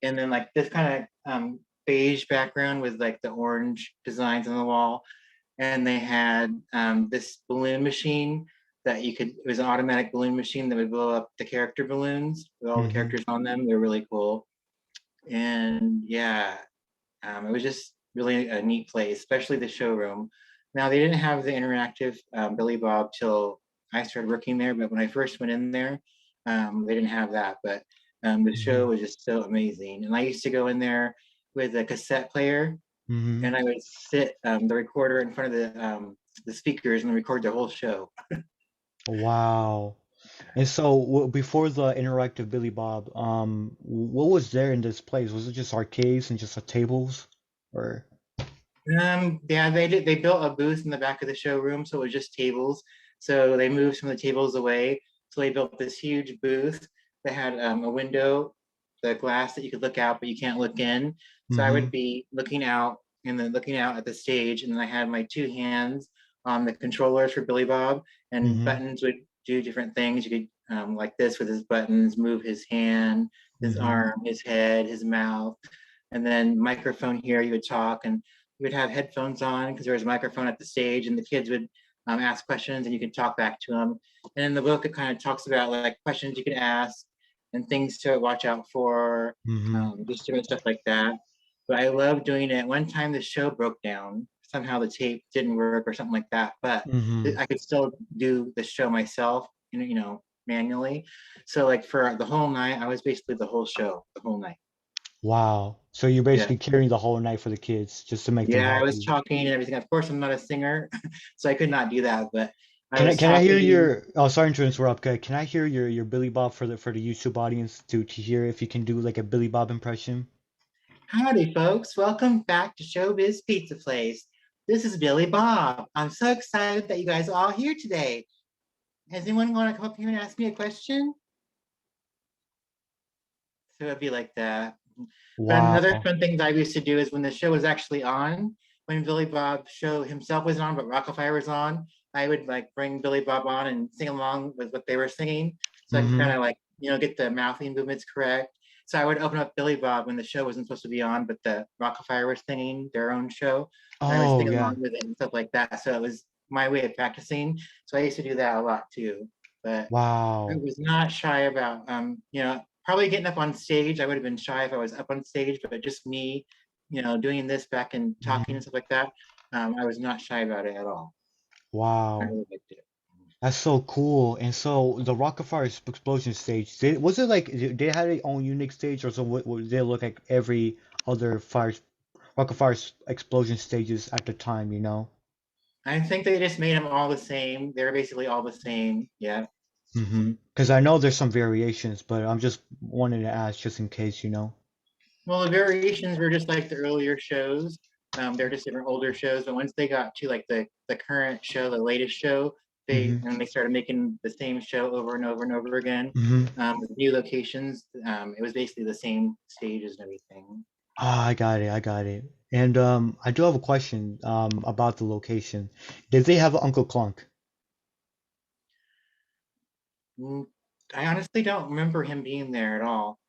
S2: And then like this kind of beige background with like the orange designs on the wall. And they had this balloon machine that it was an automatic balloon machine that would blow up the character balloons with all the
S1: Mm-hmm.
S2: characters on them. They're really cool. And yeah, it was just really a neat place, especially the showroom. Now they didn't have the interactive Billy Bob till I started working there, but when I first went in there, they didn't have that. But the
S1: Mm-hmm.
S2: show was just so amazing, and I used to go in there with a cassette player,
S1: Mm-hmm.
S2: and I would sit the recorder in front of the speakers and record the whole show.
S1: Wow. And so before the interactive Billy Bob, what was there in this place? Was it just arcades and just tables, or?
S2: Yeah, they did. They built a booth in the back of the showroom, so it was just tables. So they moved some of the tables away. So they built this huge booth that had a window, the glass that you could look out, but you can't look in. So I
S1: Mm-hmm.
S2: would be looking out and then looking out at the stage, and then I had my two hands on the controllers for Billy Bob, and
S1: Mm-hmm.
S2: buttons would do different things. You could like this with his buttons, move his hand, his
S1: Mm-hmm.
S2: arm, his head, his mouth, and then microphone here. You would talk and you would have headphones on because there was a microphone at the stage, and the kids would ask questions, and you could talk back to them. And in the book, it kind of talks about like questions you could ask and things to watch out for,
S1: Mm-hmm.
S2: just different stuff like that. But I love doing it. One time, the show broke down. Somehow the tape didn't work or something like that, but
S1: Mm-hmm.
S2: I could still do the show myself, manually. So like for the whole night, I was basically the whole show, the whole night.
S1: Wow. So you're
S2: Yeah.
S1: basically carrying the whole night for the kids just to make them
S2: Yeah, I was
S1: happy.
S2: talking and everything. Of course, I'm not a singer, so I could not do that. But I
S1: Can I
S2: was
S1: can I hear
S2: talking.
S1: your oh sorry to interrupt. Can I hear your Billy Bob for the YouTube audience to hear if you can do like a Billy Bob impression?
S2: Howdy, folks. Welcome back to ShowBiz Pizza Place. This is Billy Bob. I'm so excited that you guys are all here today. Has anyone want to come up here and ask me a question? So it'd be like that. But another
S1: Wow.
S2: fun thing that I used to do is when the show was actually on, when Billy Bob show himself was on, but Rockafire was on, I would like bring Billy Bob on and sing along with what they were singing. So I could kind
S1: Mm-hmm.
S2: of like, get the mouthing movements correct. So I would open up Billy Bob when the show wasn't supposed to be on, but the Rockafire was singing their own show. And I would
S1: Oh
S2: sing
S1: yeah.
S2: along with it and stuff like that. So it was my way of practicing. So I used to do that a lot too. But I
S1: Wow.
S2: was not shy about, probably getting up on stage. I would have been shy if I was up on stage, but just me, doing this back and talking
S1: Mm-hmm.
S2: and stuff like that, I was not shy about it at all. I
S1: Wow.
S2: really liked it.
S1: That's so cool. And so the Rockefeller explosion stage, was it like they had their own unique stage, or so what they look like every other Rockefeller explosion stages at the time?
S2: I think they just made them all the same. They're basically all the same. Yeah.
S1: Mm-hmm. Because I know there's some variations, but I'm just wanting to ask just in case.
S2: Well, the variations were just like the earlier shows. They're just different older shows. But once they got to like the current show, the latest show,
S1: Mm-hmm.
S2: they started making the same show over and over and over again,
S1: Mm-hmm.
S2: with new locations. It was basically the same stages and everything.
S1: Ah, I got it. I got it. And I do have a question about the location. Did they have Uncle Clunk?
S2: Mm, I honestly don't remember him being there at all.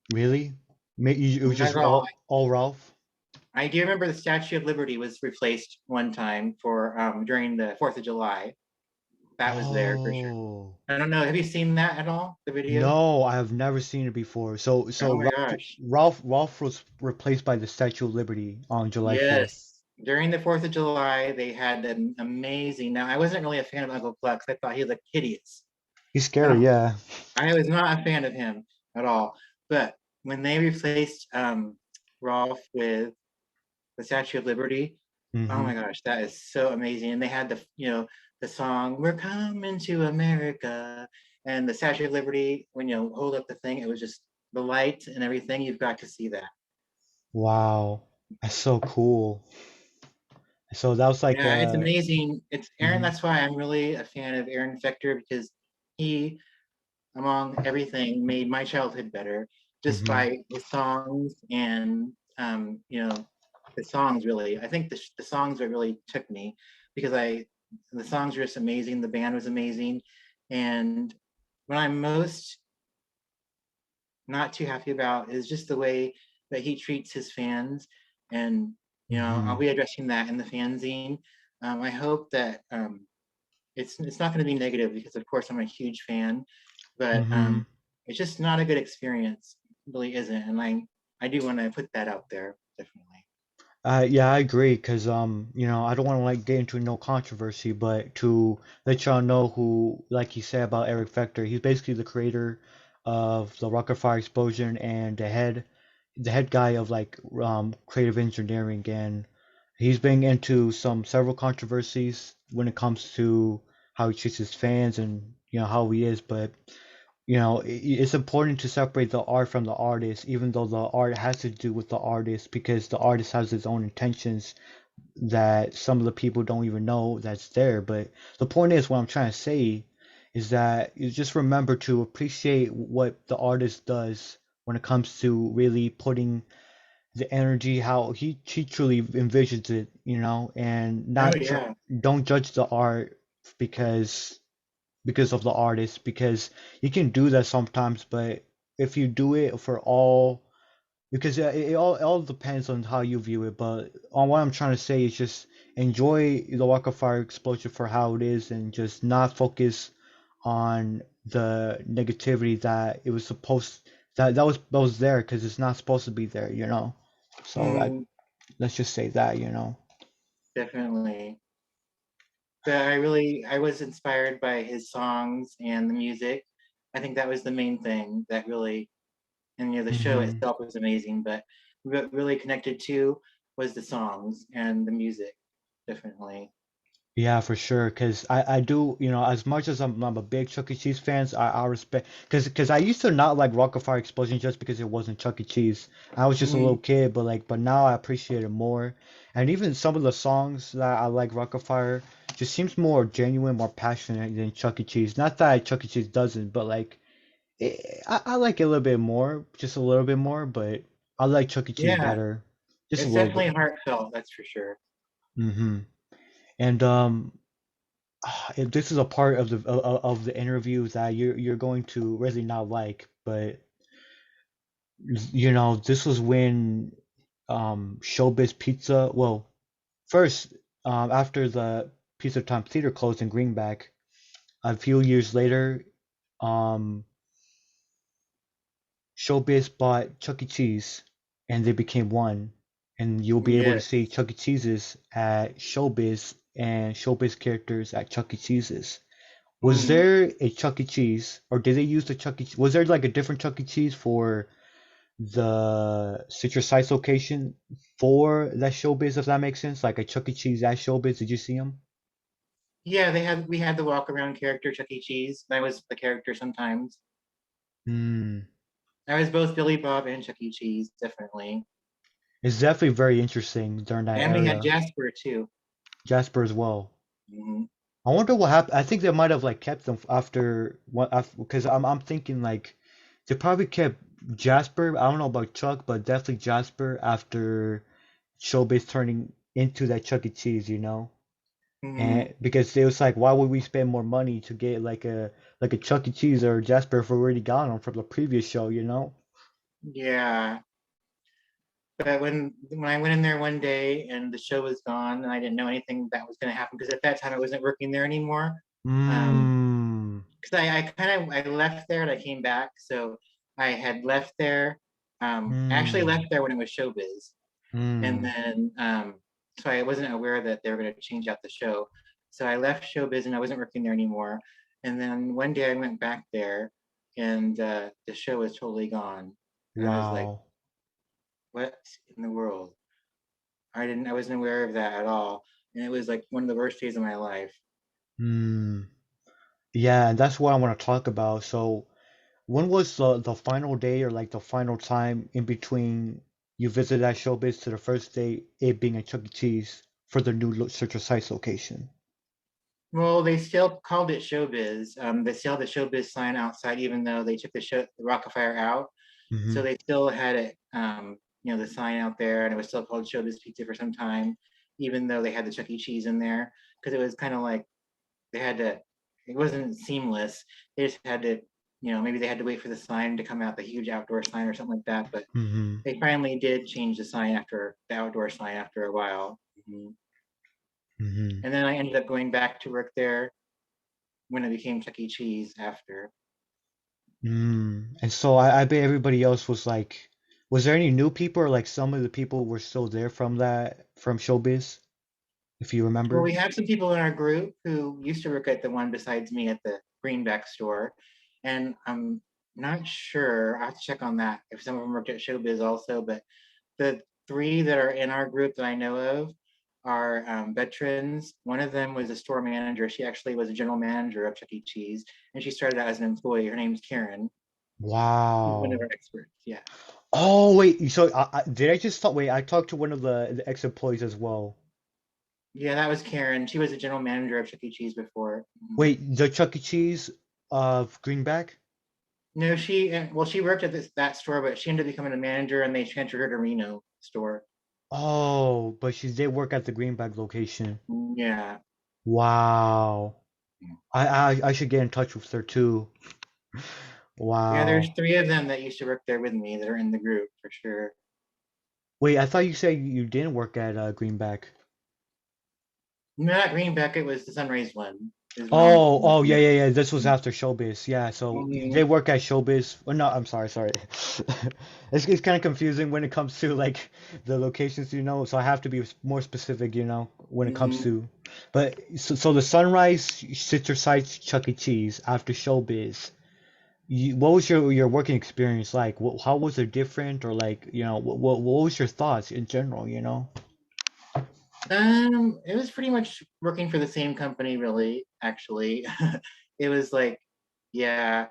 S1: Really? It was
S2: Not
S1: just
S2: at all.
S1: all Ralph?
S2: I do remember the Statue of Liberty was replaced one time for during the 4th of July. That was there for sure.
S1: Oh.
S2: I don't know. Have you seen that at all? The video?
S1: No, I have never seen it before. So
S2: Oh my gosh.
S1: Ralph was replaced by the Statue of Liberty on July 4th.
S2: Yes. During the 4th of July, they had an amazing. Now, I wasn't really a fan of Uncle Flex. I thought he was like hideous.
S1: He's
S2: I
S1: scary,
S2: don't.
S1: yeah.
S2: I was not a fan of him at all. But when they replaced Rolf with the Statue of Liberty, oh
S1: Mm-hmm.
S2: my gosh, that is so amazing. And they had the song "We're Coming to America" and the Statue of Liberty. When you hold up the thing, it was just the light and everything. You've got to see that.
S1: Wow. That's so cool. So that was like
S2: Yeah, it's amazing. It's Aaron.
S1: mhm,
S2: That's why I'm really a fan of Aaron Fector because he, among everything, made my childhood better just
S1: mhm,
S2: by his songs and the songs really. I think the songs that really took me because the songs were just amazing. The band was amazing, and what I'm most not too happy about is just the way that he treats his fans, and I'll
S1: mhm,
S2: be addressing that in the fanzine. I hope that it's not going to be negative because of course I'm a huge fan, but
S1: mhm.
S2: it's just not a good experience. It really isn't, and I do want to put that out there definitely.
S1: Yeah, I agree, cause I don't want to like get into no controversy, but to let y'all know who, like you said about Eric Fector, he's basically the creator of the Rocket Fire Explosion and the head guy of like creative engineering, and he's been into several controversies when it comes to how he treats his fans and how he is, but it's important to separate the art from the artist, even though the art has to do with the artist, because the artist has his own intentions that some of the people don't even know that's there. But the point is, what I'm trying to say is that you just remember to appreciate what the artist does when it comes to really putting the energy, how he truly envisions it, and
S2: Oh
S1: not
S2: yeah.
S1: don't judge the art because of the artist, because you can do that sometimes, but if you do it for all, because it all depends on how you view it, but on what I'm trying to say is just enjoy the Walk of Fire explosion for how it is and just not focus on the negativity that it was supposed that was there, because it's not supposed to be there, so
S2: Mm,
S1: let's just say that,
S2: definitely. But I was inspired by his songs and the music. I think that was the main thing that really, and the show
S1: hmm
S2: itself was amazing, but what really connected to was the songs and the music, definitely.
S1: Yeah, for sure. Cause I do, as much as I'm a big Chuck E. Cheese fans, I respect, cause I used to not like Rock-afire Explosion just because it wasn't Chuck E. Cheese. I was just a little
S2: Mm,
S1: kid, but now I appreciate it more. And even some of the songs that I like Rock-afire just seems more genuine, more passionate than Chuck E. Cheese. Not that Chuck E. Cheese doesn't, but like I like it a little bit more, just a little bit more, but I like Chuck E. Cheese
S2: yeah,
S1: better, just a
S2: it's
S1: little
S2: definitely
S1: bit.
S2: heartfelt, that's for sure.
S1: hmm And this is a part of the interview that you're going to really not like, but this was when Showbiz Pizza, well, first after the Pizza Time Theater closed in Greenback, a few years later, um Showbiz bought Chuck E. Cheese and they became one, and you'll be able to see
S2: Yes.
S1: Chuck E. Cheese's at Showbiz and Showbiz characters at Chuck E. Cheese's. Was
S2: Mm.
S1: there a Chuck E. Cheese, or did they use the Chuck E. Was there like a different Chuck E. Cheese for the Citrus Heights location for that Showbiz, if that makes sense? Like a Chuck E. Cheese at Showbiz? Did you see him?
S2: Yeah, we had the walk around character Chuck E. Cheese. I was the character sometimes.
S1: Hmm.
S2: I was both Billy Bob and Chuck E. Cheese, definitely.
S1: It's definitely very interesting during that
S2: And we had
S1: era.
S2: Jasper too.
S1: Jasper as well.
S2: Hmm.
S1: I wonder what happened. I think they might have like kept them after what, because I'm thinking like they probably kept Jasper. I don't know about Chuck, but definitely Jasper after Showbiz turning into that Chuck E. Cheese.
S2: Hmm.
S1: And because it was like, why would we spend more money to get like a Chuck E. Cheese or Jasper if we already got them from the previous show?
S2: Yeah. But when I went in there one day and the show was gone and I didn't know anything that was going to happen because at that time I wasn't working there anymore. Um,
S1: Mm,
S2: because I kind of I left there and I came back, so I had left there. I actually
S1: mm,
S2: left there when it was ShowBiz, and
S1: mm.
S2: then so I wasn't aware that they were going to change out the show. So I left ShowBiz and I wasn't working there anymore. And then one day I went back there, and the show was totally gone, and I was like,
S1: Wow.
S2: "What in the world?" I wasn't aware of that at all, and it was like one of the worst days of my life.
S1: Mm. Yeah, and that's what I want to talk about. So, when was the final day or like the final time in between you visited that showbiz to the first day it being a Chuck E. Cheese for the new Citrus Heights location?
S2: Well, they still called it ShowBiz. They still had the ShowBiz sign outside, even though they took the Rockefeller out. So
S1: Mm-hmm.
S2: they still had it, the sign out there, and it was still called ShowBiz Pizza for some time, even though they had the Chuck E. Cheese in there, because it was kind of like they had to. It wasn't seamless. They just had to, maybe they had to wait for the sign to come out, the huge outdoor sign or something like that. But
S1: Mm-hmm.
S2: they finally did change the sign after the outdoor sign after a while. Mhm.
S1: Mm-hmm.
S2: And then I ended up going back to work there when it became Chuck E. Cheese after.
S1: Mm. And so I bet everybody else was like, was there any new people or like some of the people were still there from from showbiz, if you
S2: Well,
S1: remember?
S2: we have some people in our group who used to work at the one besides me at the Greenback store, and I'm not sure. I have to check on that if some of them worked at Showbiz also. But the three that are in our group that I know of are veterans. One of them was a store manager. She actually was a general manager of Chuck E. Cheese, and she started out as an employee. Her name's Karen. She's one of
S1: Wow.
S2: our experts. Yeah,
S1: Oh wait, so did I just talk? Wait, I talked to one of the ex-employees as well.
S2: yeah, that was Karen. She was a general manager of Chuck E. Cheese before. Mhm.
S1: Wait, the Chuck E. Cheese of Greenback?
S2: No, she worked at that store, but she ended up becoming a manager, and they transferred her to Reno store.
S1: Oh, but she did work at the Greenback location.
S2: Yeah,
S1: Wow. I should get in touch with her too.
S2: yeah. There's
S1: Wow.
S2: three of them that used to work there with me that are in the group for sure.
S1: Wait, I thought you said you didn't work at Greenback.
S2: Not Greenback. It was the Sunrise one. Is when I went.
S1: Oh, oh, yeah,
S2: Yeah.
S1: yeah, yeah. This was after Showbiz. Yeah, so you
S2: Mhm.
S1: did work at Showbiz. Well, no, I'm sorry, sorry. It's kind of confusing when it comes to like the locations, so I have to be more specific, when it comes
S2: Mhm.
S1: to. But so the Sunrise Citrus Heights Chuck E. Cheese after Showbiz. What was your working experience like? How was it different, or like, what was your thoughts in general?
S2: It was pretty much working for the same company, really. Actually, it was like, yeah,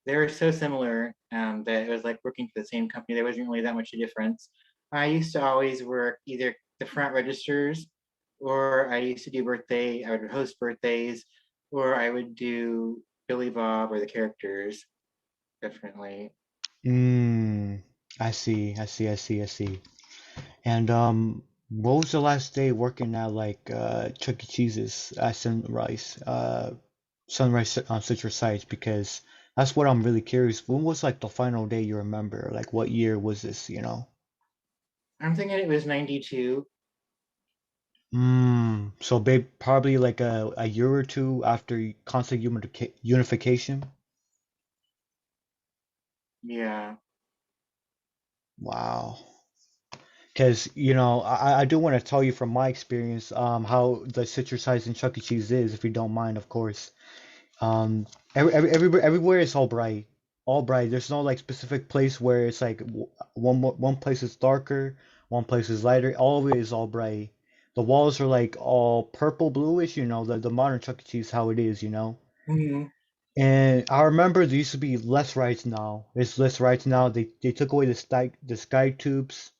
S2: they were so similar that it was like working for the same company. There wasn't really that much of a difference. I used to always work either the front registers, or I used to do birthday. I would host birthdays, or I would do Billy Bob or the characters. Definitely.
S1: Mm, I see, I see, I see, I see. And what was the last day working at like Chuck E. Cheese's at Sunrise on Citrus Sites? Because that's what I'm really curious. When was like the final day you remember? Like what year was this?
S2: I'm thinking it was 92.
S1: So probably like a year or two after constant unification.
S2: Yeah.
S1: Wow. Because, I do want to tell you from my experience, how the Citrus Sites and Chuck E. Cheese is, if you don't mind, of course. Everywhere is all bright, all bright. There's no like specific place where it's like one place is darker, one place is lighter. All of it is all bright. The walls are like all purple bluish, the modern Chuck E. Cheese how it is.
S2: Hmm.
S1: And I remember there used to be less rides now. There's less rides now. They took away the sky tubes.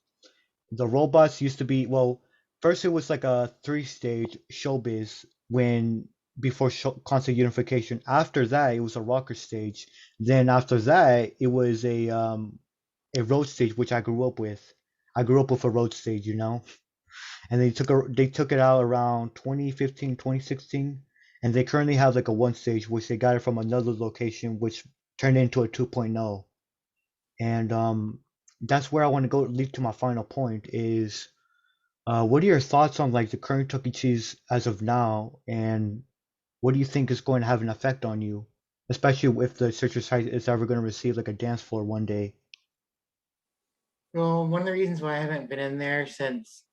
S1: The robots used to be, well, first it was like a three-stage showbiz when before console unification. After that, it was a rocker stage. Then after that, it was a road stage, which I grew up with. I grew up with a road stage. And they took it out around 2015, 2016, and they currently have like a one stage, which they got it from another location, which turned into a 2.0. And that's where I want to go lead to my final point is what are your thoughts on like the current Chuck E. Cheese as of now, and what do you think is going to have an effect on you, especially if the citrus site is ever going to receive like a dance floor one day?
S2: Well, one of the reasons why I haven't been in there since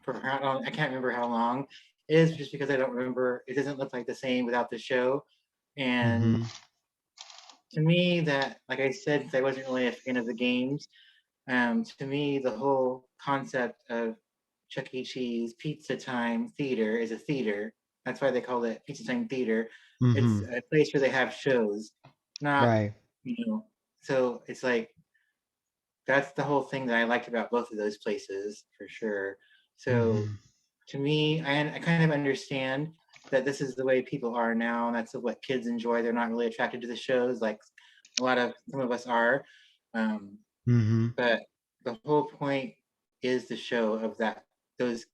S2: for how long, I can't remember how long, is just because I don't remember. It doesn't look like the same without the show. And
S1: Mm-hmm.
S2: to me, that, like I said, since I wasn't really a fan of the games, to me, the whole concept of Chuck E. Cheese Pizza Time Theater is a theater. That's why they call it Pizza Time Theater. It's
S1: Mm-hmm.
S2: a place where they have shows, not,
S1: Right.
S2: you know, so it's like that's the whole thing that I liked about both of those places for sure. So
S1: Mm-hmm.
S2: to me, I kind of understand that this is the way people are now, and that's what kids enjoy. They're not really attracted to the shows like a lot of some of us are. Um,
S1: Mm-hmm.
S2: but the whole point is the show of that those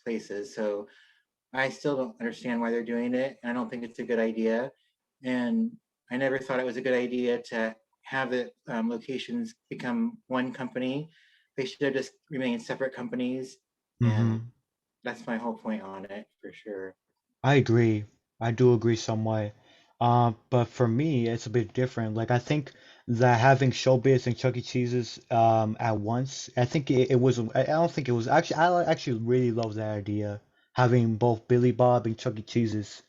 S2: places. So I still don't understand why they're doing it, and I don't think it's a good idea. And I never thought it was a good idea to have the locations become one company. They should have just remained separate companies, and
S1: Mm-hmm.
S2: that's my whole point on it for sure.
S1: I agree. I do agree somewhat. But for me, it's a bit different. Like I think that having ShowBiz and Chuck E. Cheese's at once, I think it was. I don't think it was actually. Actually really love that idea, having both Billy Bob and Chuck E. Cheese's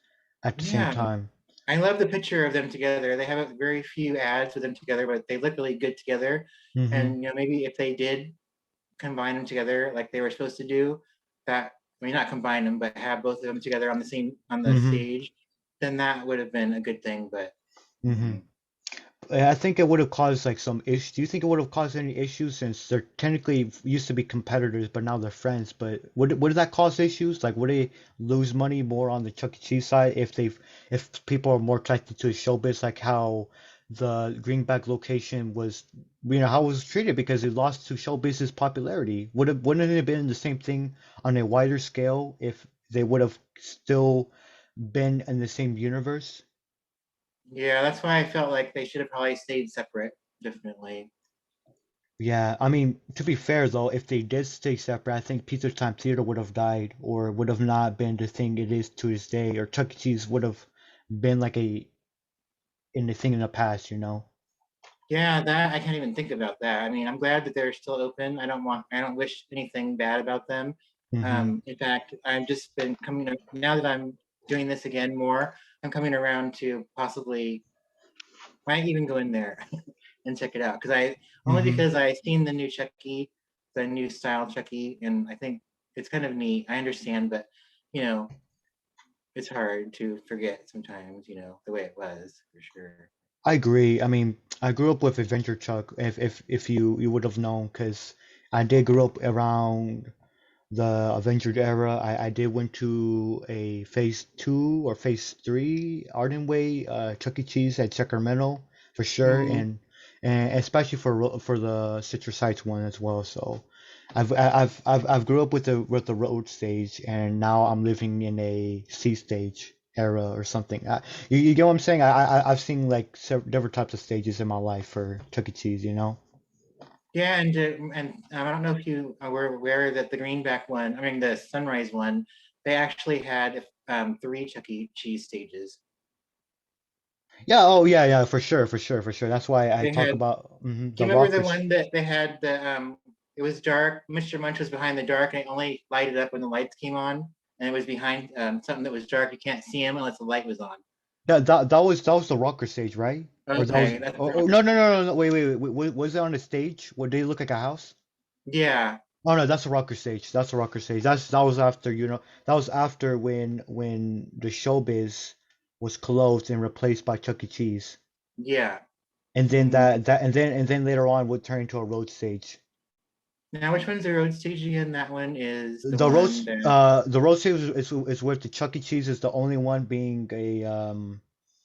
S1: at the same
S2: Yeah,
S1: time.
S2: I love the picture of them together. They have very few ads with them together, but they look really good together.
S1: Mm-hmm.
S2: And maybe if they did combine them together like they were supposed to do, that I mean not combine them, but have both of them together on the
S1: Mm-hmm.
S2: stage, then that would have been a good thing. But
S1: Mm-hmm.
S2: mm-mm.
S1: I think it would have caused like some issues. Do you think it would have caused any issues since they're technically used to be competitors, but now they're friends? But would that cause issues? Like, would they lose money more on the Chuck E. Cheese side if people are more attracted to showbiz, like how the Greenback location was, how it was treated because it lost to showbiz's popularity? Wouldn't it have been the same thing on a wider scale if they would have still been in the same universe?
S2: Yeah, that's why I felt like they should have probably stayed separate. Definitely.
S1: Yeah, I mean, to be fair though, if they did stay separate, I think Pizza Time Theater would have died or would have not been the thing it is to this day, or Chuck E. Cheese would have been like a in the thing in the past, you know?
S2: Yeah, that I can't even think about that. I mean, I'm glad that they're still open. I don't wish anything bad about them.
S1: Mm-hmm.
S2: In fact, I've just been coming now that I'm doing this again more. I'm coming around to possibly might even go in there and check it out because I only
S1: Mm-hmm.
S2: because I seen the new Chucky, the new style Chucky, and I think it's kind of neat. I understand, but you know, it's hard to forget sometimes. The way it was for sure.
S1: I agree. I mean, I grew up with Adventure Chuck, if you would have known, because I did grow up around the Avengers era. I did went to a phase two or phase three Arden Way Chuck E. Cheese at Sacramento for sure,
S2: Mm,
S1: and especially for the Citrus Heights one as well. So I've grew up with the road stage, and now I'm living in a C stage era or something. You get what I'm saying? I've seen like several different types of stages in my life for Chuck E. Cheese, you know?
S2: yeah, and I don't know if you were aware that the Greenback one, I mean the Sunrise one, they actually had three Chuck E. Cheese stages.
S1: Yeah, oh yeah, yeah, for sure, for sure, for sure. That's why I
S2: They
S1: talk
S2: had
S1: about
S2: Do
S1: the
S2: you remember the
S1: rockers.
S2: one that they had it was dark, Mr. Munch was behind the dark and it only lighted up when the lights came on and it was behind something that was dark, you can't see him unless the light was on.
S1: That was the rocker stage, right? Or that was
S2: Okay, that's the
S1: or
S2: rocker
S1: no no
S2: stage.
S1: no no no wait, was it on the stage? What did it look like a house?
S2: Yeah,
S1: Oh no, that's the rocker stage. That's the rocker stage. That was after that was after when the showbiz was closed and replaced by Chuck E. Cheese.
S2: yeah.
S1: And then
S2: Hmm.
S1: and then later on would turn into a road stage.
S2: Now which one's the road stage again? That one is the one that
S1: The road stage is where the Chuck E. Cheese is the only one being a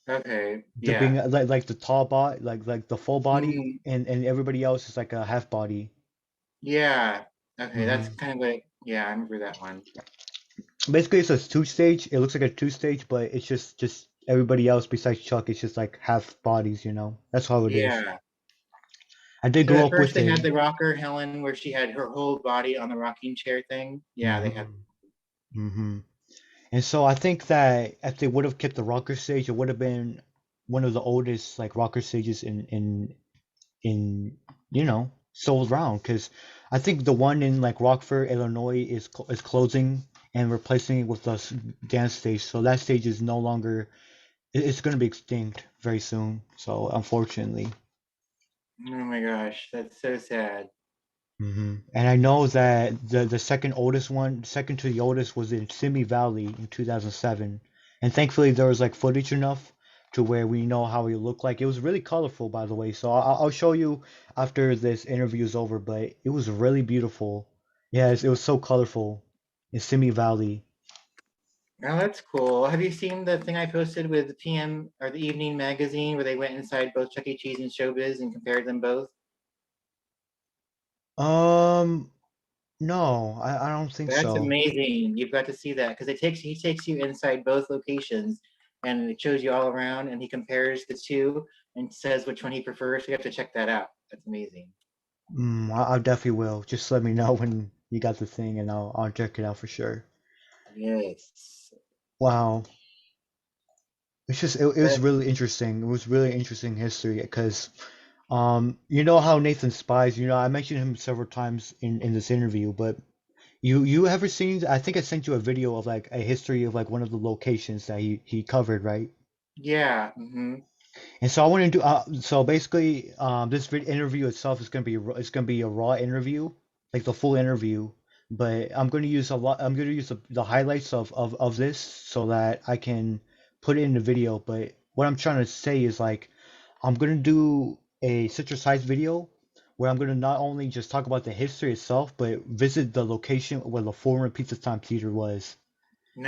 S2: okay,
S1: the being
S2: yeah.
S1: like the tall body like the full body
S2: Hmm.
S1: and everybody else is like a half body.
S2: Yeah. Okay, that's
S1: Hmm.
S2: kind of like yeah, I remember that one.
S1: Basically, it's a two stage. It looks like a two stage, but it's just everybody else besides Chuck. It's just like half bodies. That's how it is.
S2: Yeah.
S1: I did
S2: So
S1: grow
S2: at
S1: up
S2: first
S1: with
S2: they
S1: it.
S2: had the rocker Helen where she had her whole body on the rocking chair thing. Yeah, they had.
S1: Hmm. Hmm. And so I think that if they would have kept the rocker stage, it would have been one of the oldest like rocker stages in still around. Because I think the one in like Rockford, Illinois is closing and replacing it with the dance stage. So that stage is no longer it's going to be extinct very soon. So unfortunately.
S2: Oh my gosh, that's so sad.
S1: And I know that the second oldest one, second to the oldest, was in Simi Valley in 2007. And thankfully, there was like footage enough to where we know how he looked like. It was really colorful, by the way. So I'll show you after this interview is over. But it was really beautiful. Yes, it was so colorful in Simi Valley.
S2: Oh, that's cool. Have you seen the thing I posted with the PM or the Evening Magazine where they went inside both Chuck E. Cheese and ShowBiz and compared them both?
S1: Um, no, I don't think
S2: That's
S1: so.
S2: amazing. You've got to see that because he takes you inside both locations and it shows you all around and he compares the two and says which one he prefers. So you have to check that out. That's amazing.
S1: I definitely will. Just let me know when you got the thing, and I'll check it out for sure.
S2: Yes.
S1: Wow. It was
S2: But
S1: really interesting. It was really interesting history because you know how Nathan Spies, I mentioned him several times in this interview, but you ever seen, I think I sent you a video of like a history of like one of the locations that he covered, right?
S2: yeah.
S1: And so I want to do so basically this interview itself is going to be it's going to be a raw interview, like the full interview, but I'm going to use a lot I'm going to use the highlights of this so that I can put it in the video, but what I'm trying to say is like I'm going to do a citrus heights video where I'm going to not only just talk about the history itself, but visit the location where the former Pizza Time Theater was.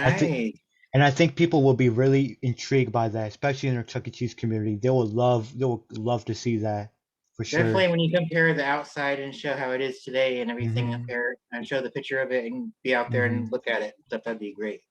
S1: I think
S2: Nice.
S1: and I think people will be really intrigued by that, especially in the Chuck E. Cheese community. They will love to see that for sure.
S2: Definitely when you compare the outside and show how it is today and everything
S1: Hmm.
S2: compare and show the picture of it and be out there and
S1: Hmm.
S2: look at it, that'd be great.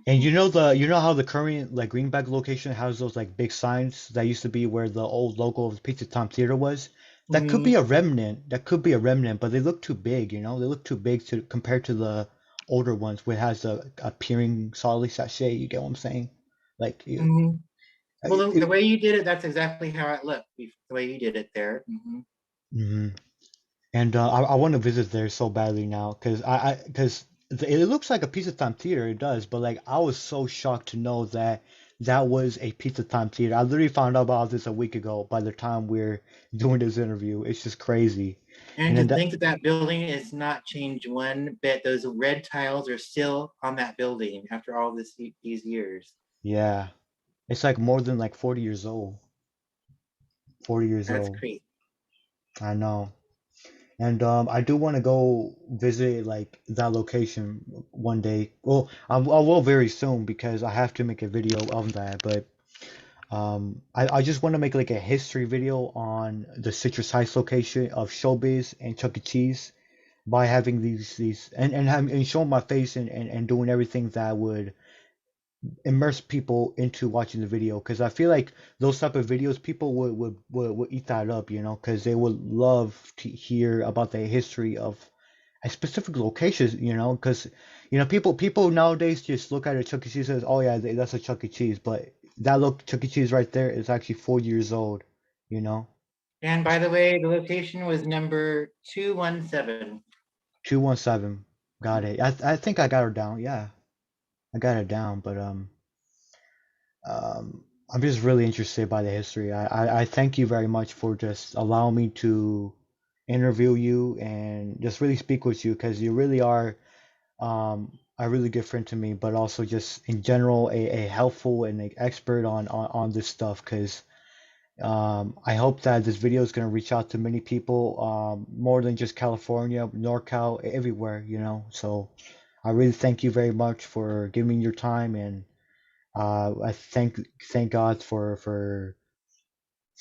S1: And you know how the current like Greenback location has those like big signs that used to be where the old logo of the Pizza Time Theater was? That could be
S2: Mm-hmm.
S1: a remnant. That could be a remnant, but they look too big, They look too big to compared to the older ones where it has the appearing solidly sachet, you get what I'm saying? Like you,
S2: Mm-hmm. Well, the
S1: it,
S2: way you did it, that's exactly how it looked. The way you did it there.
S1: mhm. And I want to visit there so badly now because because it looks like a Pizza Time theater. It does, but like I was so shocked to know that that was a Pizza Time theater. I literally found out about this a week ago. By the time we're doing this interview, it's just crazy.
S2: And
S1: And
S2: to
S1: then that,
S2: think that that building is not changed one bit. Those red tiles are still on that building after all these years.
S1: yeah, it's like more than like 40 years old. 40 years
S2: That's
S1: old.
S2: great.
S1: I know. And I do want to go visit like that location one day. Well, I will very soon because I have to make a video of that. But I just want to make like a history video on the Citrus Heights location of ShowBiz and Chuck E. Cheese by having these and showing my face and doing everything that would immerse people into watching the video because I feel like those type of videos people would eat that up, because they would love to hear about the history of a specific location, because people nowadays just look at a Chuck E. Cheese and says, oh yeah, that's a Chuck E. Cheese, but that look Chuck E. Cheese right there is actually 4 years old, you know,
S2: And by the way, the location was number 217.
S1: 217. Got it. I think I got her down. Yeah, I got it down, but I'm just really interested by the history. I thank you very much for just allowing me to interview you and just really speak with you because you really are a really good friend to me, but also just in general a helpful and an expert on this stuff because I hope that this video is going to reach out to many people, more than just California, NorCal, everywhere, So I really thank you very much for giving me your time and I thank God for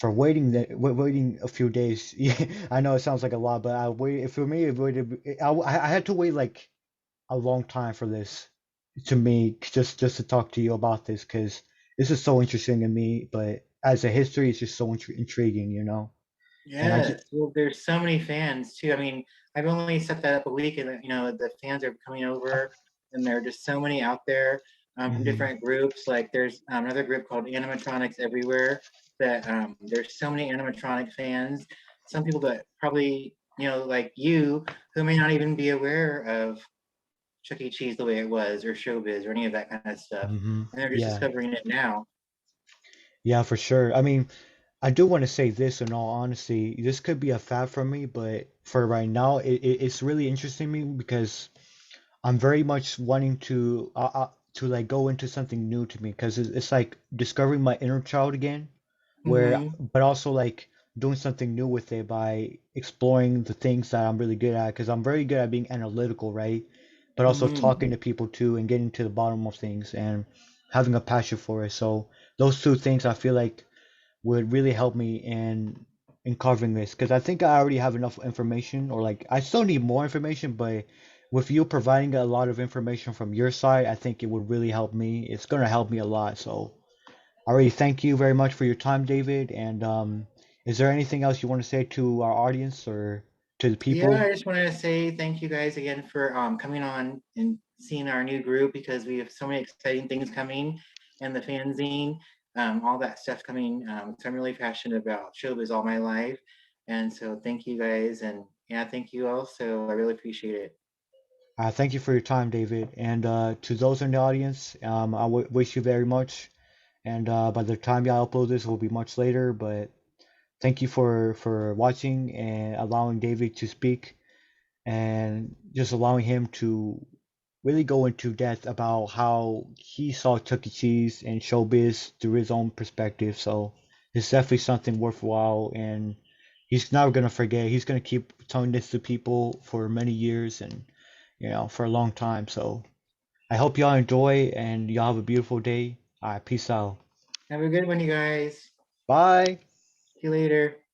S1: waiting a few days. Yeah, I know it sounds like a lot, but I wait for me. It would I had to wait like a long time for this to me just to talk to you about this because this is so interesting to me. But as a history, it's just so intriguing. And I just
S2: Yes, well, there's so many fans too. I mean, I've only set that up a week, and the fans are coming over, and there are just so many out there from
S1: mhm,
S2: different groups. Like there's another group called Animatronics Everywhere. That there's so many animatronic fans. Some people that probably like you, who may not even be aware of Chuck E. Cheese the way it was, or Showbiz, or any of that kind of stuff,
S1: mhm.
S2: and they're just
S1: Yeah.
S2: discovering it now.
S1: Yeah, for sure. I mean, I do want to say this in all honesty. This could be a fad for me, but for right now, it's really interesting me because I'm very much wanting to like go into something new to me because it's like discovering my inner child again, where
S2: Mm-hmm.
S1: but also like doing something new with it by exploring the things that I'm really good at because I'm very good at being analytical, right? But also
S2: Mm-hmm.
S1: talking to people too and getting to the bottom of things and having a passion for it. So those two things I feel like would really help me in covering this because I think I already have enough information or like I still need more information, but with you providing a lot of information from your side, I think it would really help me. It's going to help me a lot. So I really thank you very much for your time, David. And is there anything else you want to say to our audience or to the
S2: Yeah,
S1: people?
S2: I just wanted to say thank you guys again for coming on and seeing our new group because we have so many exciting things coming and the fanzine, all that stuff coming. So I'm really passionate about showbiz all my life. And so thank you guys. And yeah, thank you also. I really appreciate it.
S1: Thank you for your time, David. And to those in the audience, I wish you very much. And by the time y'all upload this, it will be much later. But thank you for watching and allowing David to speak and just allowing him to really go into depth about how he saw Chuck E. Cheese and showbiz through his own perspective. So it's definitely something worthwhile, and he's never gonna forget. He's gonna keep telling this to people for many years and for a long time. So I hope y'all enjoy and y'all have a beautiful day. All right, peace out.
S2: Have a good one, you guys.
S1: Bye.
S2: See you later.